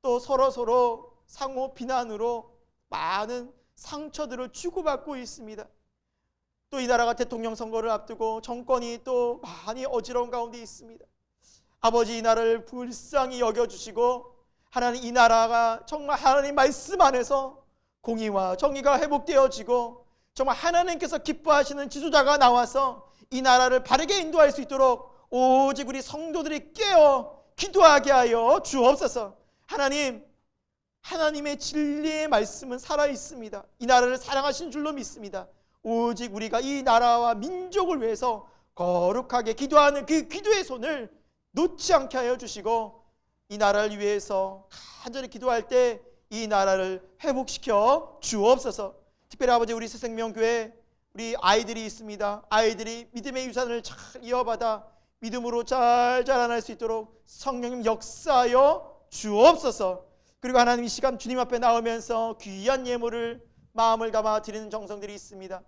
또 서로 상호 비난으로 많은 상처들을 주고받고 있습니다. 또 이 나라가 대통령 선거를 앞두고 정권이 또 많이 어지러운 가운데 있습니다. 아버지, 이 나라를 불쌍히 여겨주시고 하나님, 이 나라가 정말 하나님 말씀 안에서 공의와 정의가 회복되어지고 정말 하나님께서 기뻐하시는 지도자가 나와서 이 나라를 바르게 인도할 수 있도록 오직 우리 성도들이 깨어 기도하게 하여 주옵소서. 하나님, 하나님의 진리의 말씀은 살아있습니다. 이 나라를 사랑하신 줄로 믿습니다. 오직 우리가 이 나라와 민족을 위해서 거룩하게 기도하는 그 기도의 손을 놓지 않게 하여 주시고 이 나라를 위해서 간절히 기도할 때 이 나라를 회복시켜 주옵소서. 특별히 아버지, 우리 새생명교회 우리 아이들이 있습니다. 아이들이 믿음의 유산을 잘 이어받아 믿음으로 잘 자라날 수 있도록 성령님 역사하여 주옵소서. 그리고 하나님, 이 시간 주님 앞에 나오면서 귀한 예물을 마음을 담아 드리는 정성들이 있습니다.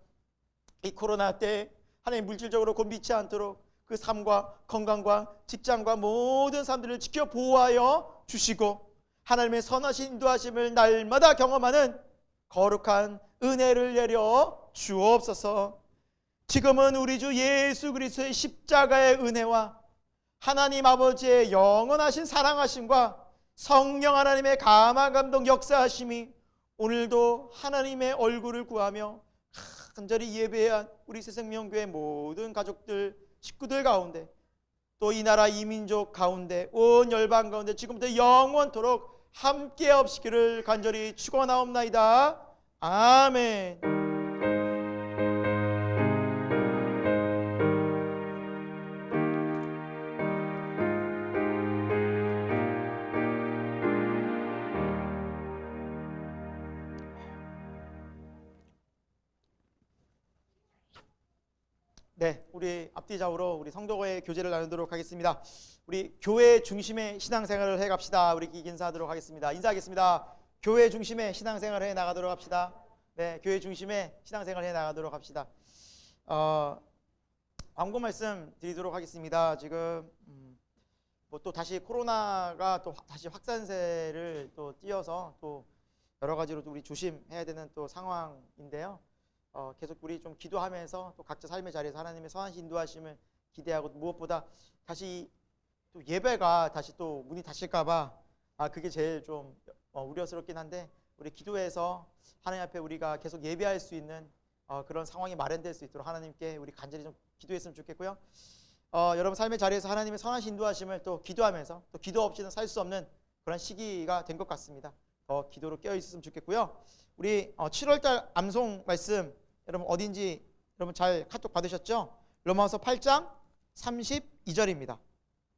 이 코로나 때 하나님 물질적으로 곤비치 않도록 그 삶과 건강과 직장과 모든 사람들을 지켜 보호하여 주시고 하나님의 선하신 인도하심을 날마다 경험하는 거룩한 은혜를 내려 주옵소서. 지금은 우리 주 예수 그리스도의 십자가의 은혜와 하나님 아버지의 영원하신 사랑하심과 성령 하나님의 감화 감동 역사하심이 오늘도 하나님의 얼굴을 구하며 간절히 예배한 우리 새생명교회 모든 가족들, 식구들 가운데 또 이 나라 이민족 가운데 온 열방 가운데 지금부터 영원토록 함께 없시기를 간절히 축원하옵나이다. 아멘. 네, 우리 앞뒤 좌우로 우리 성도의 교제를 나누도록 하겠습니다. 우리 교회 중심의 신앙생활을 해갑시다. 우리 인사하도록 하겠습니다. 인사하겠습니다. 교회 중심의 신앙생활을 해 나가도록 합시다. 네, 교회 중심의 신앙생활을 해 나가도록 합시다. 광고 말씀 드리도록 하겠습니다. 지금 뭐 또 다시 코로나가 또 다시 확산세를 또 띄어서 또 여러 가지로 또 우리 조심해야 되는 또 상황인데요. 계속 우리 좀 기도하면서 또 각자 삶의 자리에서 하나님의 선하신 인도하심을 기대하고 무엇보다 다시 또 예배가 다시 또 문이 닫힐까봐 그게 제일 좀 우려스럽긴 한데 우리 기도해서 하나님 앞에 우리가 계속 예배할 수 있는 그런 상황이 마련될 수 있도록 하나님께 우리 간절히 좀 기도했으면 좋겠고요. 여러분 삶의 자리에서 하나님의 선하신 인도하심을 또 기도하면서 또 기도 없이는 살 수 없는 그런 시기가 된 것 같습니다. 더 기도로 깨어 있었으면 좋겠고요. 우리 7월달 암송 말씀 여러분 어딘지 여러분 잘 카톡 받으셨죠? 로마서 8장 32절입니다.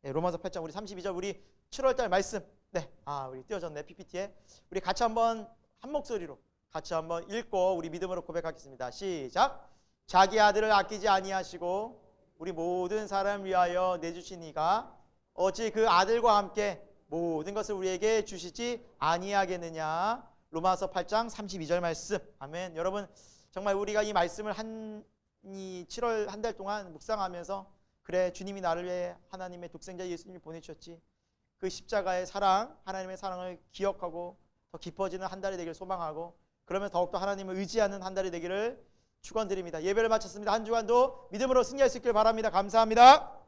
네, 로마서 8장 우리 32절 우리 7월 달 말씀. 네. 우리 띄워졌네. PPT에. 우리 같이 한번 한 목소리로 같이 한번 읽고 우리 믿음으로 고백하겠습니다. 시작. 자기 아들을 아끼지 아니하시고 우리 모든 사람을 위하여 내주신 이가 어찌 그 아들과 함께 모든 것을 우리에게 주시지 아니하겠느냐. 로마서 8장 32절 말씀. 아멘. 여러분 정말 우리가 이 말씀을 이 7월 한 달 동안 묵상하면서 그래 주님이 나를 위해 하나님의 독생자 예수님을 보내주셨지. 그 십자가의 사랑, 하나님의 사랑을 기억하고 더 깊어지는 한 달이 되기를 소망하고 그러면 더욱더 하나님을 의지하는 한 달이 되기를 축원드립니다. 예배를 마쳤습니다. 한 주간도 믿음으로 승리할 수 있길 바랍니다. 감사합니다.